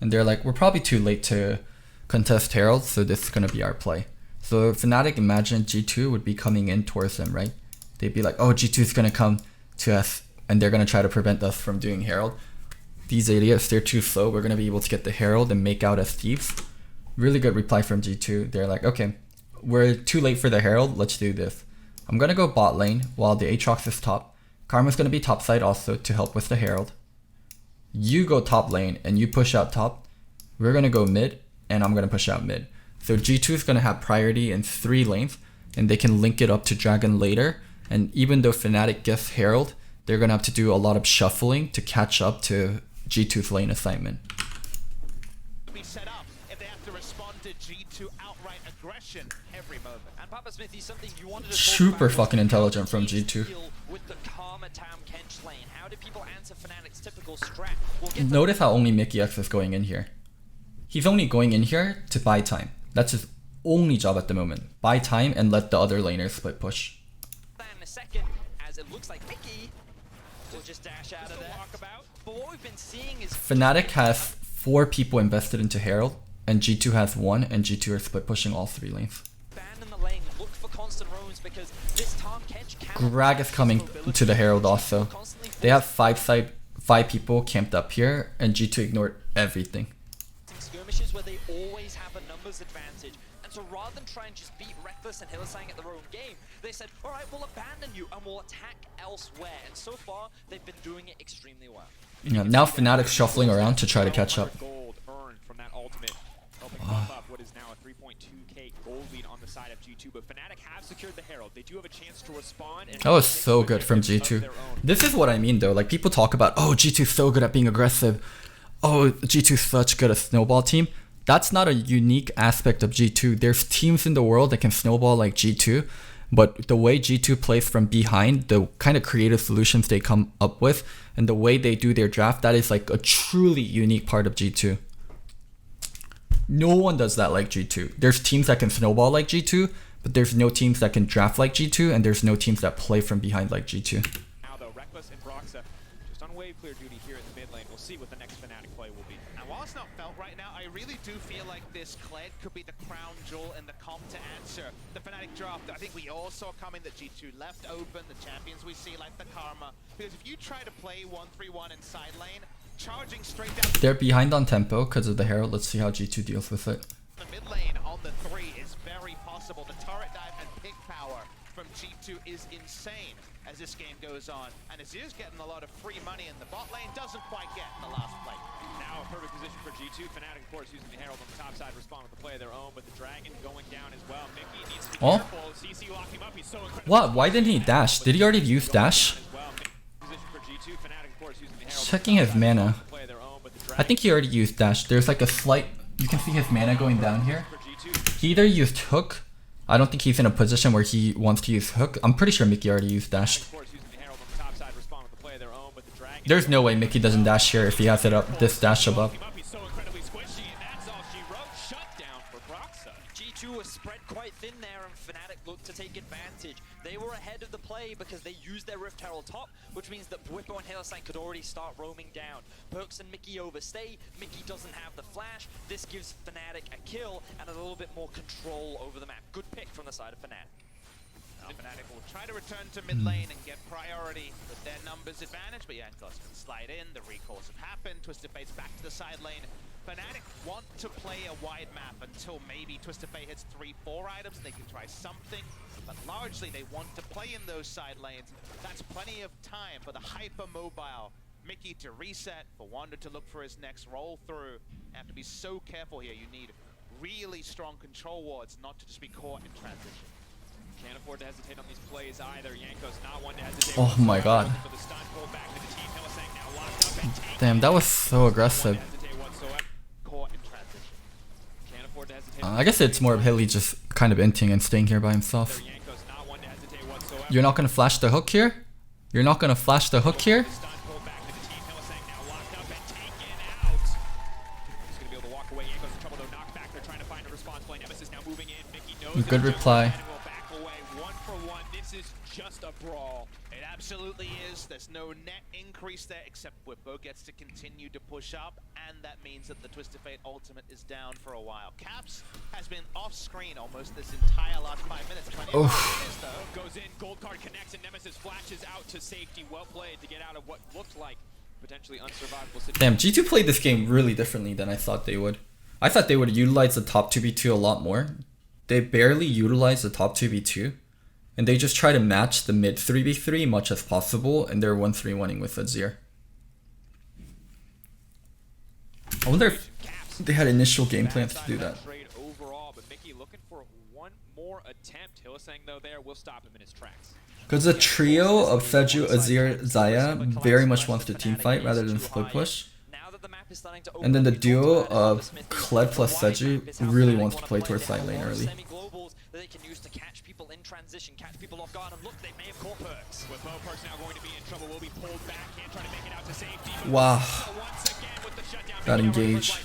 And they're like, we're probably too late to contest Herald, so this is gonna be our play. So Fnatic imagined G2 would be coming in towards them, right? They'd be like, oh, G2 is gonna come to us, and they're gonna try to prevent us from doing Herald. These idiots, they're too slow, we're gonna be able to get the Herald and make out as thieves. Really good reply from G2. They're like, okay, we're too late for the Herald, let's do this. I'm gonna go bot lane while the Aatrox is top. Karma's gonna be top side also to help with the Herald. You go top lane and you push out top. We're gonna go mid and I'm gonna push out mid. So G2 is gonna have priority in 3 lanes and they can link it up to Dragon later. And even though Fnatic gets Herald, they're gonna have to do a lot of shuffling to catch up to G2's lane assignment. Be set up if they have to respond to G2 outright aggression every moment. And Papa Smithy, something you wanted to super fucking intelligent from G2. With the Karma Tam Kench lane, how do people answer Fnatic's typical strat? Notice how only Mickey X is going in here. He's only going in here to buy time. That's his only job at the moment. Buy time and let the other laners split push. In a second, as it looks like Mickey will just dash out of there. But what we've been seeing is Fnatic has 4 people invested into Herald, and G2 has 1, and G2 are split pushing all 3 lanes. Abandon the lane, look for constant roams, because this Tam Kench Grag is coming to the Herald also. They have 5 people camped up here, and G2 ignored everything. Skirmishes where they always have a numbers advantage. And so rather than try and just beat Reckless and Hillsang at their own game, they said, alright, we'll abandon you and we'll attack elsewhere. And so far, they've been doing it extremely well. Yeah, now Fnatic's shuffling around to try to catch up. Gold earned from that ultimate, helping bump up what is now a 3.2k gold lead on the side of G2. But Fnatic have secured the Herald. They do have a chance to respond. And that was so good from G2. This is what I mean though. Like people talk about, oh, G2's so good at being aggressive. Oh, G2's such good at snowball team. That's not a unique aspect of G2. There's teams in the world that can snowball like G2, But the way G2 plays from behind, the kind of creative solutions they come up with, and the way they do their draft, that is like a truly unique part of G2. No one does that like G2. There's teams that can snowball like G2, but there's no teams that can draft like G2, and there's no teams that play from behind like G2. Now though, Reckless and Broxa just on wave clear duty here in the mid lane. We'll see what the next Fnatic play will be. And while it's not felt right now, I really do feel like this Kled could be the crown jewel in the comp to answer the Fnatic draft. I think we all saw coming that G2 left open, the champions we see like the Karma. Because if you try to play 1-3-1 in side lane, charging straight down They're behind on tempo because of the Herald. Let's see how G2 deals with it. the mid lane on the 3 is very possible. The turret dive and pick power from G2 is insane as this game goes on. And Azir's getting a lot of free money in the bot lane, doesn't quite get in the last play. Now a perfect position for G2. Fnatic, of course, using the Herald on the top side, respond with the play of their own, but the Dragon going down as well. Mickey needs to be careful. CC locked him up. He's so incredible. What? Why didn't he dash? Did he already use dash? Position for G2. Fnatic, of course, using the Herald Checking his mana. play of their own, but the I think he already used dash. There's like a slight... You can see his mana going down here. for G2. He either used hook. I don't think he's in a position where he wants to use hook. I'm pretty sure Mickey already used dash. Of course, using the Herald on the top side, respond with the play of their own, but the Dragon There's no way Mickey doesn't dash here if he has it up, this dash above. He's so incredibly squishy, and that's all she wrote. Shut down for Broxa. G2 was spread quite thin there, and Fnatic looked to take advantage. They were ahead of the play because they used their Rift Herald top, which means that Bwipo and hindsight could already start roaming down. Perks and Mickey overstay. Mickey doesn't have the flash. This gives Fnatic a kill and a little bit more control over the map. Good pick from the side of Fnatic. Now Fnatic will try to return to mid lane and get priority with their numbers advantage, but Jankos can slide in, the recalls have happened, Twisted Fate's back to the side lane. Fnatic want to play a wide map until maybe Twisted Fate hits 3-4 items, they can try something, but largely they want to play in those side lanes. That's plenty of time for the hyper-mobile Mickey to reset, for Wander to look for his next roll through. You have to be so careful here, you need really strong control wards not to just be caught in transition. Can't afford to hesitate on these plays either. Yanko's not one to hesitate. Oh my god. For the stun pull back to the team. Hillsang now locked up and taken. Damn, that was so aggressive. Hesitate whatsoever. Caught in transition. Can't afford to hesitate. I guess it's more of Hilly just kind of inting and staying here by himself. Yanko's not one to hesitate whatsoever. You're not gonna flash the hook here? You're not gonna flash the hook here? Stun pull back to the team. Hillsang now locked up and taken out. He's gonna be able to walk away. Yanko's in trouble though. Knockback. They're trying to find a response play. Nemesis now moving in. Mickey knows. Good reply. This is just a brawl. It absolutely is. There's no net increase there, except Bwipo gets to continue to push up, and that means that the Twisted Fate ultimate is down for a while. Caps has been off screen almost this entire last 5 minutes. Goes in, gold card connects, and Nemesis flashes out to safety. Well played to get out of what looked like potentially unsurvivable situation. Damn, G2 played this game really differently than I thought they would. I thought they would utilize the top 2v2 a lot more. They barely utilize the top 2v2. And they just try to match the mid 3v3 much as possible, and they're 1-3-1ing with Azir. I wonder if they had initial game plans to do that. Overall, but Mickey looking for one more attempt. Hillsang though there will stop him in his tracks. Because the trio of Seju, Azir, Xayah very much wants to team fight rather than split push. And then the duo of Kled plus Seju really wants to play towards side lane early. They can use to catch people in transition, catch people off guard, and look, they may have caught Perks. With Perks now going to be in trouble, will be pulled back, can't try to make it out to safety. Wow. Once again with the shutdown, Got engaged.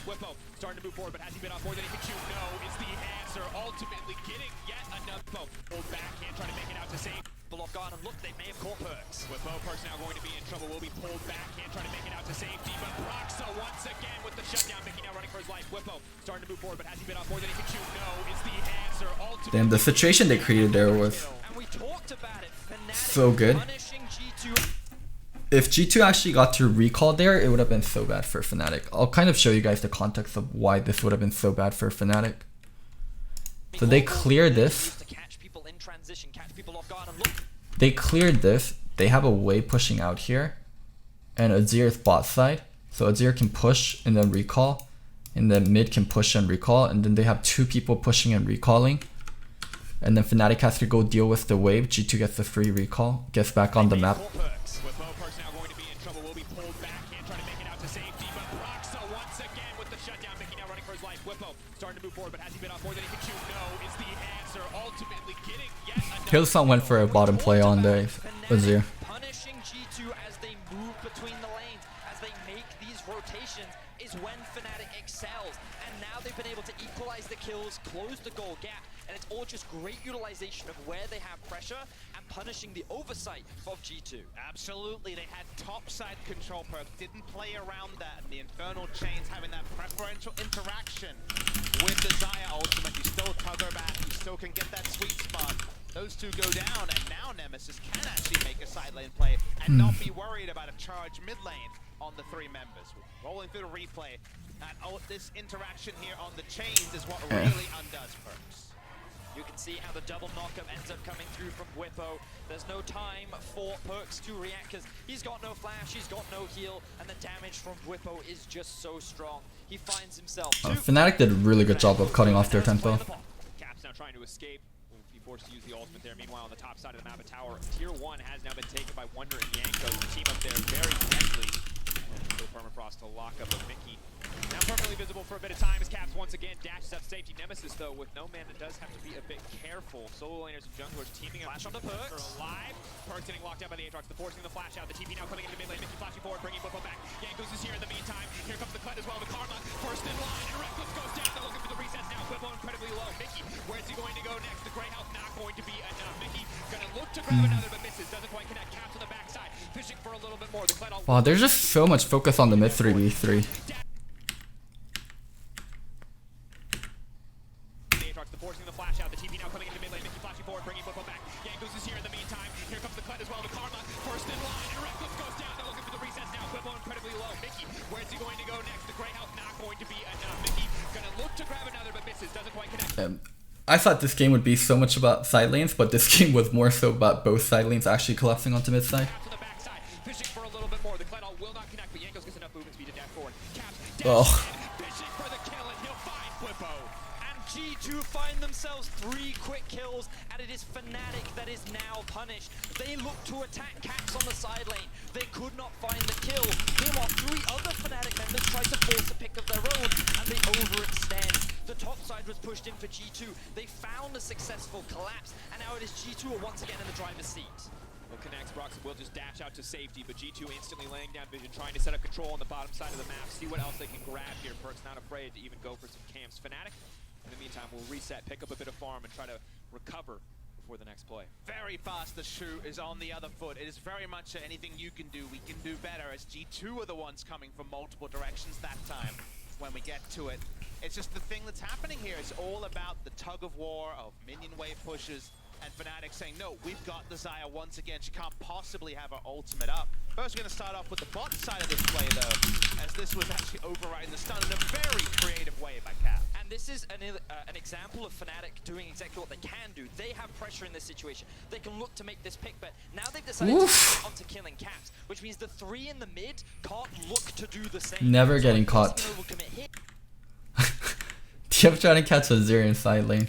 Starting to move forward, but has he been off more than he can shoot? No, is the answer. Ultimately getting yet another pulled back, can't try to make it out to safety. People off guard, and look, they may have caught Perks. With Perks now going to be in trouble, will be pulled back, can't try to make it out to safety. But Broxa once again with the shutdown, Mickey now running for his life. Whippo starting to move forward, but has he been off more than he can shoot? No, is the answer. Ultimately. Damn, the situation they created there was so good. If G2 actually got to recall there, it would have been so bad for Fnatic. I'll kind of show you guys the context of why this would have been so bad for Fnatic. So they cleared this. They cleared this. They have a wave pushing out here. And Azir's bot side. So Azir can push and then recall. And then mid can push and recall. And then they have two people pushing and recalling. And then Fnatic has to go deal with the wave. G2 gets the free recall. Gets back on the map. Starting to move forward, but has he been off more than he can chew? No, is the answer. Ultimately getting yet another Hillsong went for a bottom play on the Azir. Punishing G2 as they move between the lanes, as they make these rotations, is when Fnatic excels. And now they've been able to equalize the kills, close the goal gap, and it's all just great utilization of where they have pressure and punishing the oversight of G2. Absolutely, they had topside control. Perk didn't play around that, and the Infernal Chains having that preferential interaction with the Xayah ultimately still tug her back. You still can get that sweet spot. Those two go down, and now Nemesis can actually make a side lane play and not be worried about a charge mid lane on the three members. Rolling through the replay, and this interaction here on the chains is what really undoes Perks. You can see how the double knockup ends up coming through from Whippo. There's no time for Perks to react because he's got no flash, he's got no heal, and the damage from Whippo is just so strong. He finds himself. Fnatic did a really good job of cutting off their tempo. Caps now trying to escape. Will be forced to use the ultimate there. Meanwhile, on the top side of the map, a tower. Tier 1 has now been taken by Wonder and Yanko. The team up there very deadly. Permafrost to lock up a Mickey. Now permanently visible for a bit of time as Caps once again dashes up safety. Nemesis, though, with no mana, does have to be a bit careful. Solo laners and junglers teaming up. Flash on the Perks. Are alive. Perks getting locked out by the Aatrox. The forcing the flash out. The TP now coming into mid lane. Mickey flashing forward, bringing Whippo back. Yanko's is here in the meantime. Here comes the Kled as well. The Karma first in line. And Reckless goes down. They're looking for the resets now. Whippo incredibly low. Mickey, where's he going to go next? The Grey Health not going to be enough. Mickey gonna look to grab another, but misses. Doesn't quite connect. Caps on the backside. Fishing for a little bit more. The Kled all Wow, there's just so much focus on the mid 3v3. Forcing the flash out, the TP now coming into mid lane, Mickey flashing forward, bringing Whippo back. Yanko's is here in the meantime. Here comes the Kled as well, the Karma first in line, and Reckless goes down. They're looking for the resets now. Whippo incredibly low. Mickey, where's he going to go next? The Grey Health not going to be enough. Mickey gonna look to grab another, but misses. Doesn't quite connect. I thought this game would be so much about side lanes, but this game was more so about both side lanes actually collapsing onto mid side. Caps on the backside, fishing for a little bit more. The Kled all will not connect, but Yanko's gets enough movement speed to dash forward. Caps Oh. fishing for the kill, and he'll find Whippo. G2 find themselves 3 quick kills, and it is Fnatic that is now punished. They look to attack Caps on the side lane. They could not find the kill. Meanwhile, 3 other Fnatic members tried to force a pick of their own, and they overextend. The top side was pushed in for G2. They found a successful collapse, and now it is G2 are once again in the driver's seat. Will connects, Broxton will just dash out to safety, but G2 instantly laying down vision, trying to set up control on the bottom side of the map, see what else they can grab here. Perk's not afraid to even go for some camps. Fnatic, in the meantime, we'll reset, pick up a bit of farm, and try to recover before the next play. Very fast, the shoe is on the other foot. It is very much anything you can do, we can do better, as G2 are the ones coming from multiple directions that time when we get to it. It's just the thing that's happening here. It's all about the tug of war of minion wave pushes, and Fnatic saying, no, we've got the Xayah once again. She can't possibly have her ultimate up. First, we're going to start off with the bot side of this play, though, as this was actually overriding the stun in a very creative way by Cap. And this is an example of Fnatic doing exactly what they can do. They have pressure in this situation. They can look to make this pick, but now they've decided to get onto killing Caps, which means the 3 in the mid can't look to do the same. Never getting caught. TF trying to catch a Azir in side lane.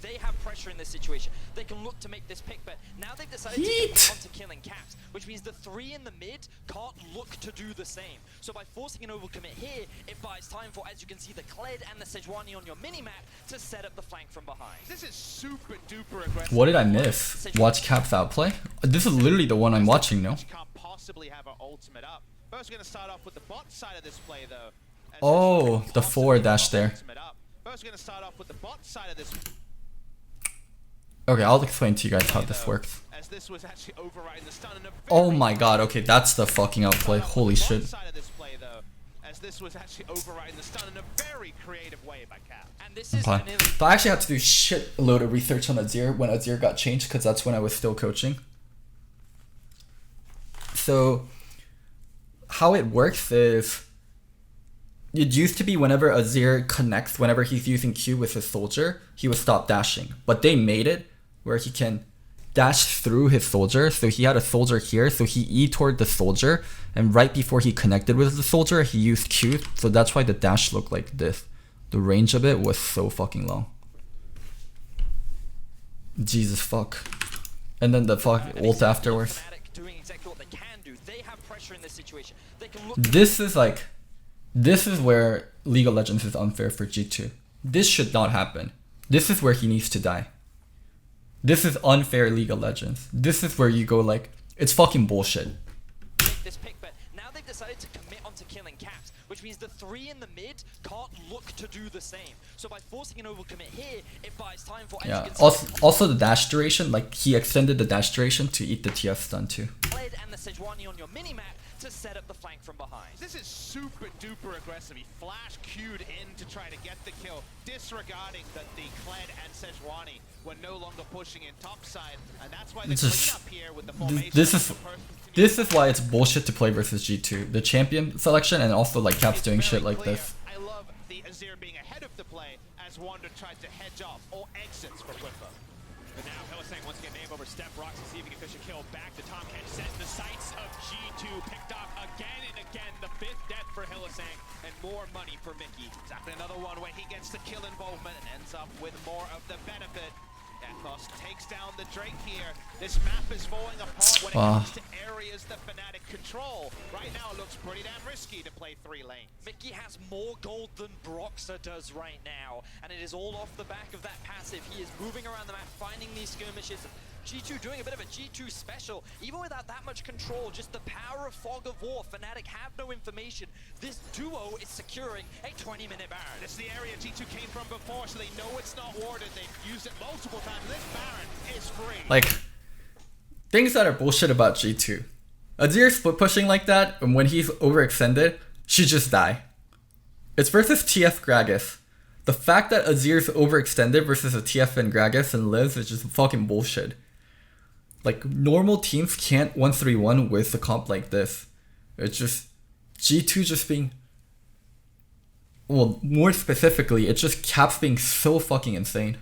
They have pressure in this situation. They can look to make this pick, but now they've decided to get onto killing Caps, which means the 3 in the mid can't look to do the same. So by forcing an overcommit here, it buys time for, as you can see, the Kled and the Sejuani on your mini-map to set up the flank from behind. This is super duper aggressive. What did I miss? Watch Caps outplay? This is literally the one I'm watching, no? She can't possibly have her ultimate up. First, we're going to start off with the bot side of this play, though. Oh, the forward dash there. First, we're going to start off with the bot side of this. Okay, I'll explain to you guys how this works. As this was actually overriding the stun in a Oh my god, okay, that's the fucking outplay. Holy shit. Side of this play, though, as this was actually overriding the stun in a very creative way by Cap. And this is Okay. So I actually had to do shit load of research on Azir when Azir got changed, because that's when I was still coaching. So how it works is, it used to be whenever Azir connects, whenever he's using Q with his soldier, he would stop dashing. But they made it where he can dash through his soldier. So he had a soldier here, so he E toward the soldier, and right before he connected with the soldier, he used Q. So that's why the dash looked like this. The range of it was so fucking long. Jesus fuck. And then the fuck ult afterwards. This is like, this is where League of Legends is unfair for G2. this should not happen. This is where he needs to die. This is unfair League of Legends. This is where you go like, it's fucking bullshit. Take this pick, but now they've decided to commit onto killing Caps, which means the 3 in the mid can't look to do the same. So by forcing an overcommit here, it buys time for... Yeah, also the dash duration, like he extended the dash duration to eat the TF stun too. And the Sejuani on your minimap to set up the flank from behind. This is super duper aggressive. He flash queued in to try to get the kill, disregarding that the Kled and Sejuani were no longer pushing in topside, and that's why the cleanup here with the formation. This is why it's bullshit to play versus G2. The champion selection and also like Caps doing shit like this. I love the Azir being ahead of the play as Wander tried to hedge off all exits for Whipper. But now Hylissang once again may have overstepped Rocks to see if he can fish a kill back to Tom Kench. Set in the sights of G2, picked off again and again. The 5th death for Hylissang and more money for Mickey. Exactly, another one where he gets the kill involvement and ends up with more of the benefit. Ethos takes down the Drake here. This map is falling apart when it comes to areas that Fnatic control. Right now it looks pretty damn risky to play 3 lanes. Mickey has more gold than Broxah does right now, and it is all off the back of that passive. He is moving around the map, finding these skirmishes. G2 doing a bit of a G2 special, even without that much control, just the power of Fog of War. Fnatic have no information. This duo is securing a 20-minute Baron. This is the area G2 came from before, so they know it's not warded. They've used it multiple times. This Baron is free. Like, things that are bullshit about G2. Azir split pushing like that, and when he's overextended, should just die. It's versus TF Gragas. The fact that Azir's overextended versus a TF and Gragas and lives is just fucking bullshit. Like, normal teams can't 1-3-1 with a comp like this. It's just, G2 just being, well, more specifically, it's just Caps being so fucking insane.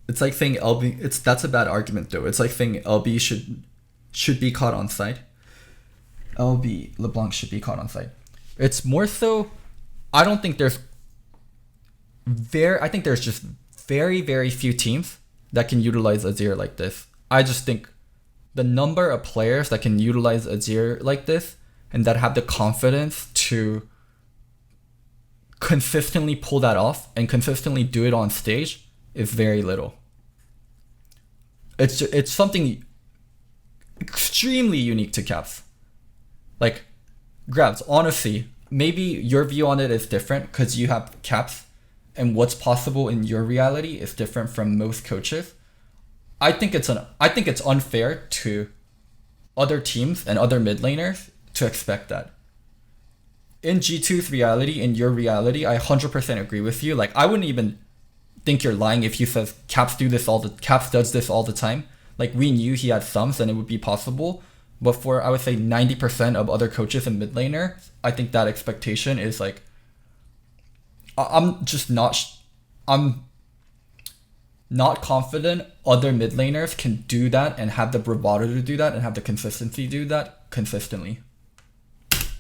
It's like saying LB, that's a bad argument though. It's like saying LB should be caught on site. LB, LeBlanc should be caught on site. It's more so, I think there's just very, very few teams that can utilize Azir like this. I just think the number of players that can utilize Azir like this and that have the confidence to consistently pull that off and consistently do it on stage is very little. It's something extremely unique to Caps. Like, Grabs, honestly, maybe your view on it is different because you have Caps and what's possible in your reality is different from most coaches. I think it's unfair to other teams and other mid laners to expect that. In G2's reality, in your reality, I 100% agree with you. Like, I wouldn't even think you're lying if you says Caps does this all the time. Like, we knew he had thumbs and it would be possible. But for, I would say, 90% of other coaches and mid laner, I think that expectation is like, I'm not confident other mid laners can do that and have the bravado to do that and have the consistency to do that consistently. Taken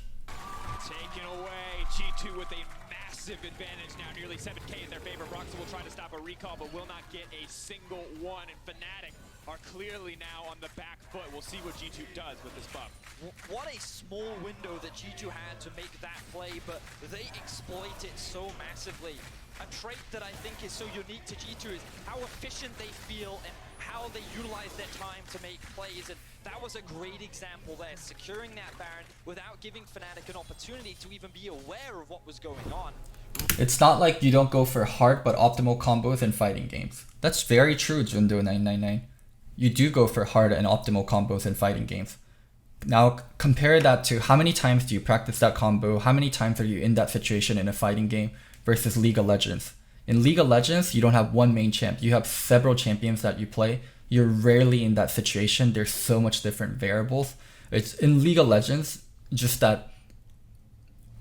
away, G2 with a massive advantage now, nearly 7k in their favor. Broxah will try to stop a recall, but will not get a single one. And Fnatic are clearly now on the back foot. We'll see what G2 does with this buff. What a small window that G2 had to make that play, but they exploit it so massively. A trait that I think is so unique to G2 is how efficient they feel and how they utilize their time to make plays, and that was a great example there, securing that Baron without giving Fnatic an opportunity to even be aware of what was going on. It's not like you don't go for hard but optimal combos in fighting games. That's very true, Jundo999. You do go for hard and optimal combos in fighting games. Now compare that to how many times do you practice that combo, how many times are you in that situation in a fighting game versus League of Legends. In League of Legends, you don't have one main champ, you have several champions that you play. You're rarely in that situation, there's so much different variables. It's in League of Legends, just that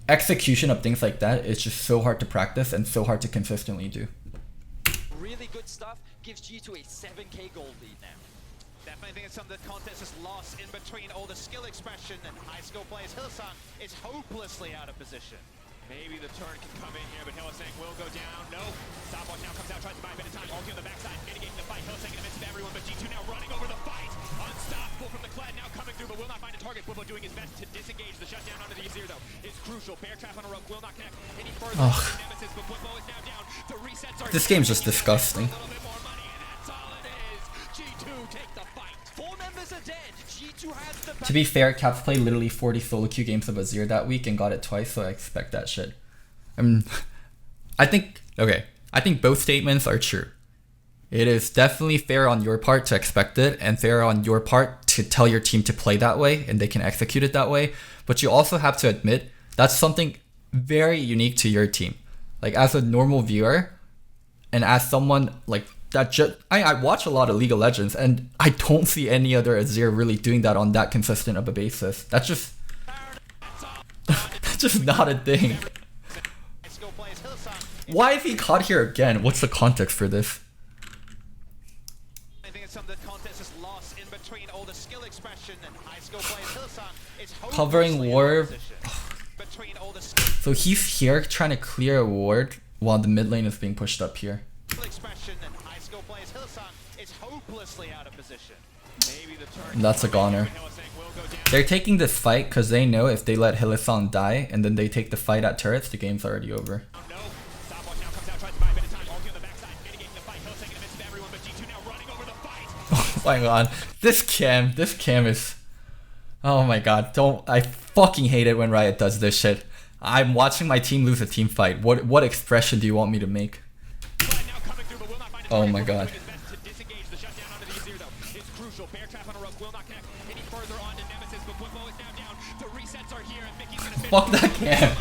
execution of things like that is just so hard to practice and so hard to consistently do. Really good stuff, gives G2 a 7k gold lead now. Definitely think it's some of the contest is lost in between all the skill expression and high skill players. Hylissang is hopelessly out of position. Maybe the turn can come in here, but Hylissang will go down. No. Stopwatch now comes out, tries to buy a bit of time. Ulti on the backside, mitigating the fight. Hylissang in the midst of everyone, but G2 now running over the fight. Unstoppable from the Kled, now coming through, but will not find a target. Bwipo doing his best to disengage. The shutdown onto the Azir, though, is crucial. Bear trap on a rope will not connect any further. Nemesis, but Bwipo is now down. The resets are This game's just disgusting. a little bit more money, and that's all it is. G2 take the fight. 4 members are dead. G2 has the To be fair, Caps played literally 40 solo queue games of Azir that week and got it twice, so I expect that shit. I think both statements are true. It is definitely fair on your part to expect it, and fair on your part to tell your team to play that way, and they can execute it that way. But you also have to admit that's something very unique to your team. Like, as a normal viewer, and as someone like that, I watch a lot of League of Legends, and I don't see any other Azir really doing that on that consistent of a basis. That's just that's just not a thing. Why is he caught here again? What's the context for this? I think it's some of the context is lost in between all the skill expression and high skill players. Hylissang is Covering hopelessly ward. out of position. Between all the skill So he's here trying to clear a ward while the mid lane is being pushed up here. expression and high skill players. Hylissang is hopelessly out of position. Maybe the turn. And that's a goner. Hylissang will go down. They're taking this fight because they know if they let Hylissang die and then they take the fight at turrets, the game's already over. No. Stopwatch now comes out, tries to buy a bit of time. Ulti on the backside, mitigating the fight. Hylissang in the midst of everyone, but G2 now running over the fight. Oh my god. This cam is... Oh my god. I fucking hate it when Riot does this shit. I'm watching my team lose a team fight. What expression do you want me to make? Kled now coming through, but will not find a Oh target. my Bwipo god. doing his best to disengage. The shutdown onto the Azir, though, is crucial. Bear trap on a rope will not connect any further onto Nemesis, but Bwipo is now down. The resets are here, and Mickey's gonna finish. Fuck that cam.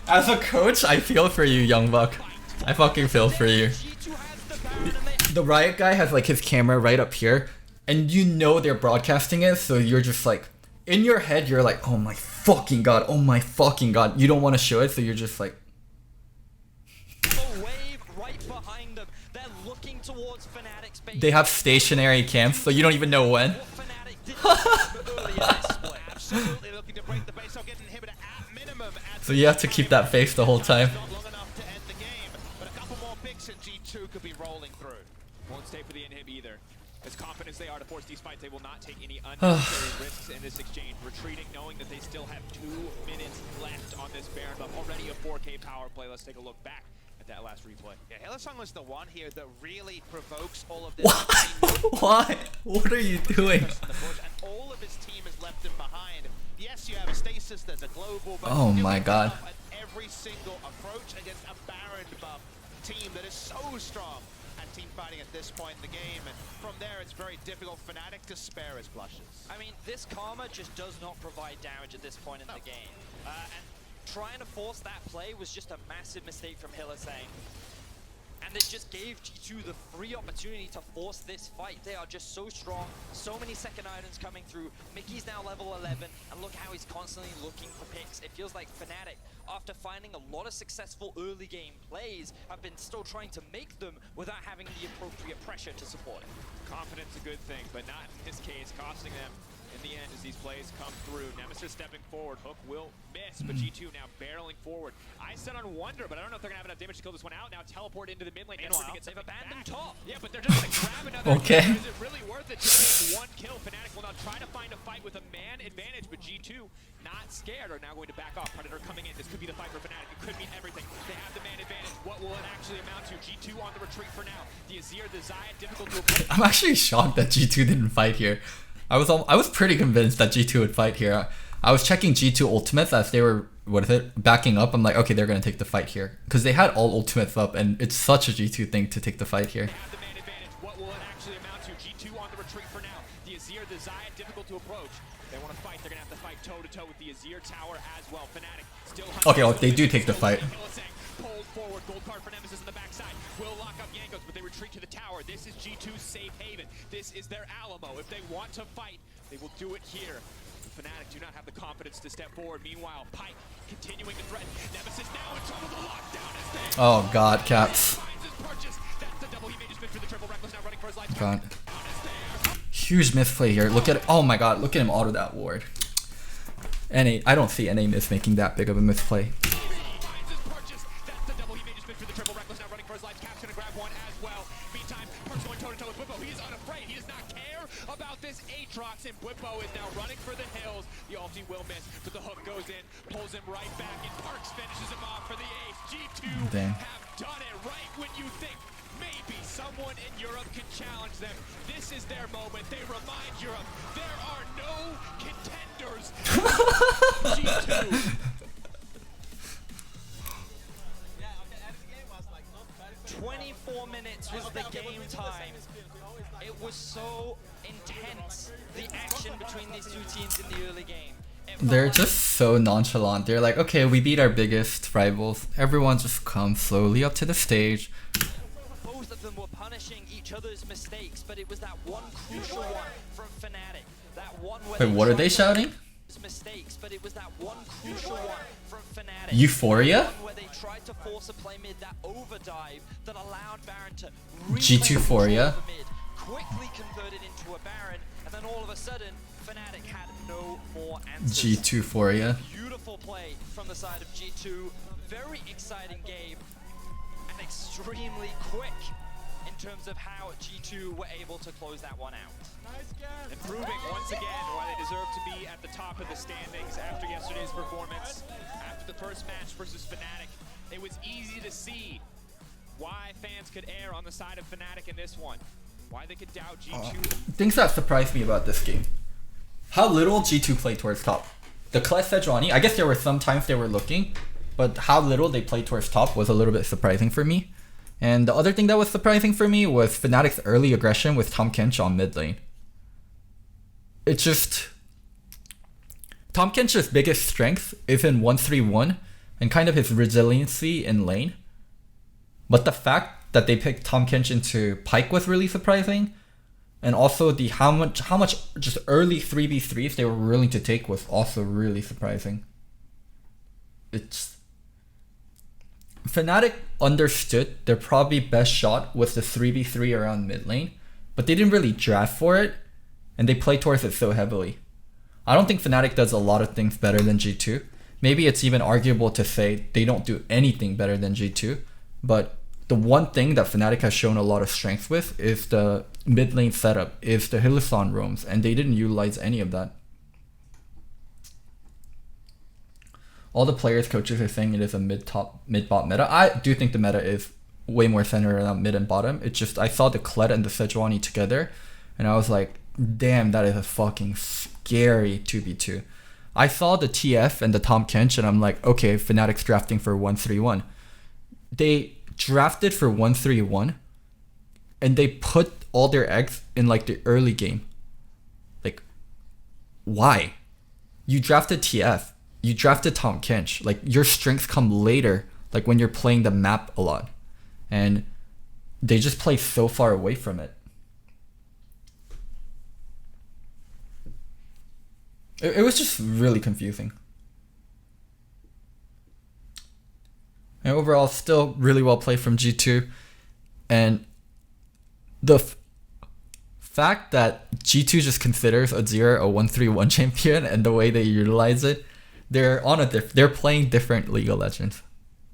As a coach, I feel for you, young buck. I fucking feel for you. G2 has the Baron and they The Riot guy has like his camera right up here, and you know they're broadcasting it, so you're just like, in your head, you're like, oh my fucking god, oh my fucking god. You don't want to show it, so you're just like, have a wave right behind them. They're looking towards Fnatic's base. they have stationary cams, so you don't even know when. What Fnatic did early in this split. Absolutely looking to break the base. I'll get an inhibitor at minimum. So you have to keep that face the whole time. Not long enough to end the game, but a couple more picks and G2 could be rolling through. Won't stay for the inhib either. As confident as they are to force these fights, they will not take any unnecessary risks in this exchange. Retreating, knowing that they still have 2 minutes left on this Baron buff. Already a 4K power play. Let's take a look back at that last replay. Yeah, Hylissang was the one here that really provokes all of this. Why? What are you doing? And all of his team has left him behind. Yes, you have a stasis, there's a global, but Oh still my god. at every single approach against a Baron buff team that is so strong at team fighting at this point in the game. And from there, it's very difficult for Fnatic to spare his blushes. I mean, this Karma just does not provide damage at this point in the game. And trying to force that play was just a massive mistake from Hylissang. And it just gave G2 the free opportunity to force this fight. They are just so strong, so many second items coming through. Mickey's now level 11, and look how he's constantly looking for picks. It feels like Fnatic, after finding a lot of successful early game plays, have been still trying to make them without having the appropriate pressure to support it. Confidence a good thing, but not in this case, costing them in the end as these plays come through. Nemesis stepping forward, Hook will miss, but G2 now barreling forward. I set on Wonder, but I don't know if they're gonna have enough damage to kill this one out. Now teleport into the mid lane. Meanwhile, desperate to get they've something abandoned back. top. Yeah, but they're just gonna grab another Okay. kill. Is it really worth it to take one kill? Fnatic will now try to find a fight with a man advantage, but G2 not scared, are now going to back off. Predator coming in. This could be the fight for Fnatic. It could mean everything. They have the man advantage. What will it actually amount to? G2 on the retreat for now. The Azir, the Zayat, difficult to approach. I'm actually shocked that G2 didn't fight here. I was pretty convinced that G2 would fight here. I was checking G2 ultimates as they were, backing up. I'm like, okay, they're gonna take the fight here. Because they had all ultimates up, and it's such a G2 thing to take the fight here. They have the man advantage. What will it actually amount to? G2 on the retreat for now. The Azir, the Zayat, difficult to approach. They want to fight. They're going to have to fight toe-to-toe with the Azir tower as well. Fnatic still Okay, well, they do take the fight. Pulled forward. Gold card for Nemesis in the backside. Will lock up Yankos, but they retreat to the tower. This is G2's safe haven. This is their Alamo. If they want to fight, they will do it here. The Fnatic do not have the confidence to step forward. Meanwhile, Pike continuing to threaten. Nemesis now in trouble. The lockdown is there. Oh god, Caps. Finds his purchase. That's the double. He may just miss for the triple. Reckless now running for his life. God. Huge misplay here. Look at it. Oh my god, look at him auto that ward. NA, I don't see NA miss making that big of a misplay. eyes, but the hook goes in, pulls him right back, and Parks finishes him off for the ace. G2 Damn. have done it right when you think maybe someone in Europe can challenge them. This is their moment. They remind Europe there are no contenders. G2. 24 minutes was the game time. It was so intense, the action between these two teams in the early game. They're just so nonchalant. They're like, okay, we beat our biggest rivals. Everyone just comes slowly up to the stage. Both of them were punishing each other's mistakes, but it was that one crucial one from Fnatic. That one where Wait, what are they shouting? Mistakes, but it was that one crucial one from Fnatic. Euphoria? Where they tried to force a play mid, that overdive that allowed Baron to G2 Euphoria. mid, quickly converted into a Baron, and then all of a sudden Fnatic had no more answers. G2 Euphoria. Beautiful play from the side of G2. Very exciting game and extremely quick in terms of how G2 were able to close that one out. And proving once again why they deserve to be at the top of the standings after yesterday's performance. After the first match versus Fnatic, it was easy to see why fans could err on the side of Fnatic in this one. Why they could doubt G2. Things that surprised me about this game. How little G2 played towards top. The Kled Sejuani, I guess there were some times they were looking, but how little they played towards top was a little bit surprising for me. And the other thing that was surprising for me was Fnatic's early aggression with Tahm Kench on mid lane. It's just... Tahm Kench's biggest strength is in 1-3-1 and kind of his resiliency in lane. But the fact that they picked Tahm Kench into Pyke was really surprising. And also the how much just early 3v3s they were willing to take was also really surprising. It's... Fnatic understood their probably best shot was the 3v3 around mid lane, but they didn't really draft for it, and they played towards it so heavily. I don't think Fnatic does a lot of things better than G2. Maybe it's even arguable to say they don't do anything better than G2, but the one thing that Fnatic has shown a lot of strength with is the mid lane setup, is the Hylissang roams, and they didn't utilize any of that. All the players, coaches are saying it is a mid-bot meta. I do think the meta is way more centered around mid and bottom. It's just, I saw the Kled and the Sejuani together, and I was like, damn, that is a fucking scary 2v2. I saw the TF and the Tahm Kench, and I'm like, okay, Fnatic's drafting for 1-3-1. They drafted for 1-3-1, and they put all their eggs in like the early game. Like, why? You drafted TF. You drafted Tahm Kench. Like, your strengths come later, like when you're playing the map a lot. And they just play so far away from it. It was just really confusing. And overall, still really well played from G2. And the fact that G2 just considers Azir a 1-3-1 champion and the way they utilize it, they're on they're playing different League of Legends.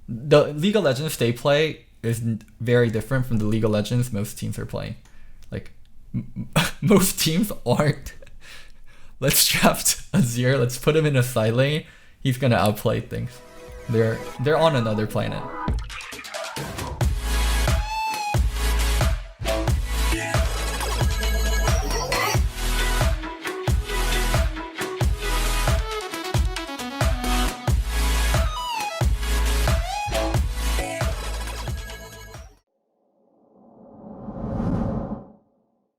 The League of Legends they play is very different from the League of Legends most teams are playing. Like, most teams aren't. Let's draft Azir, let's put him in a side lane. He's gonna outplay things. They're on another planet.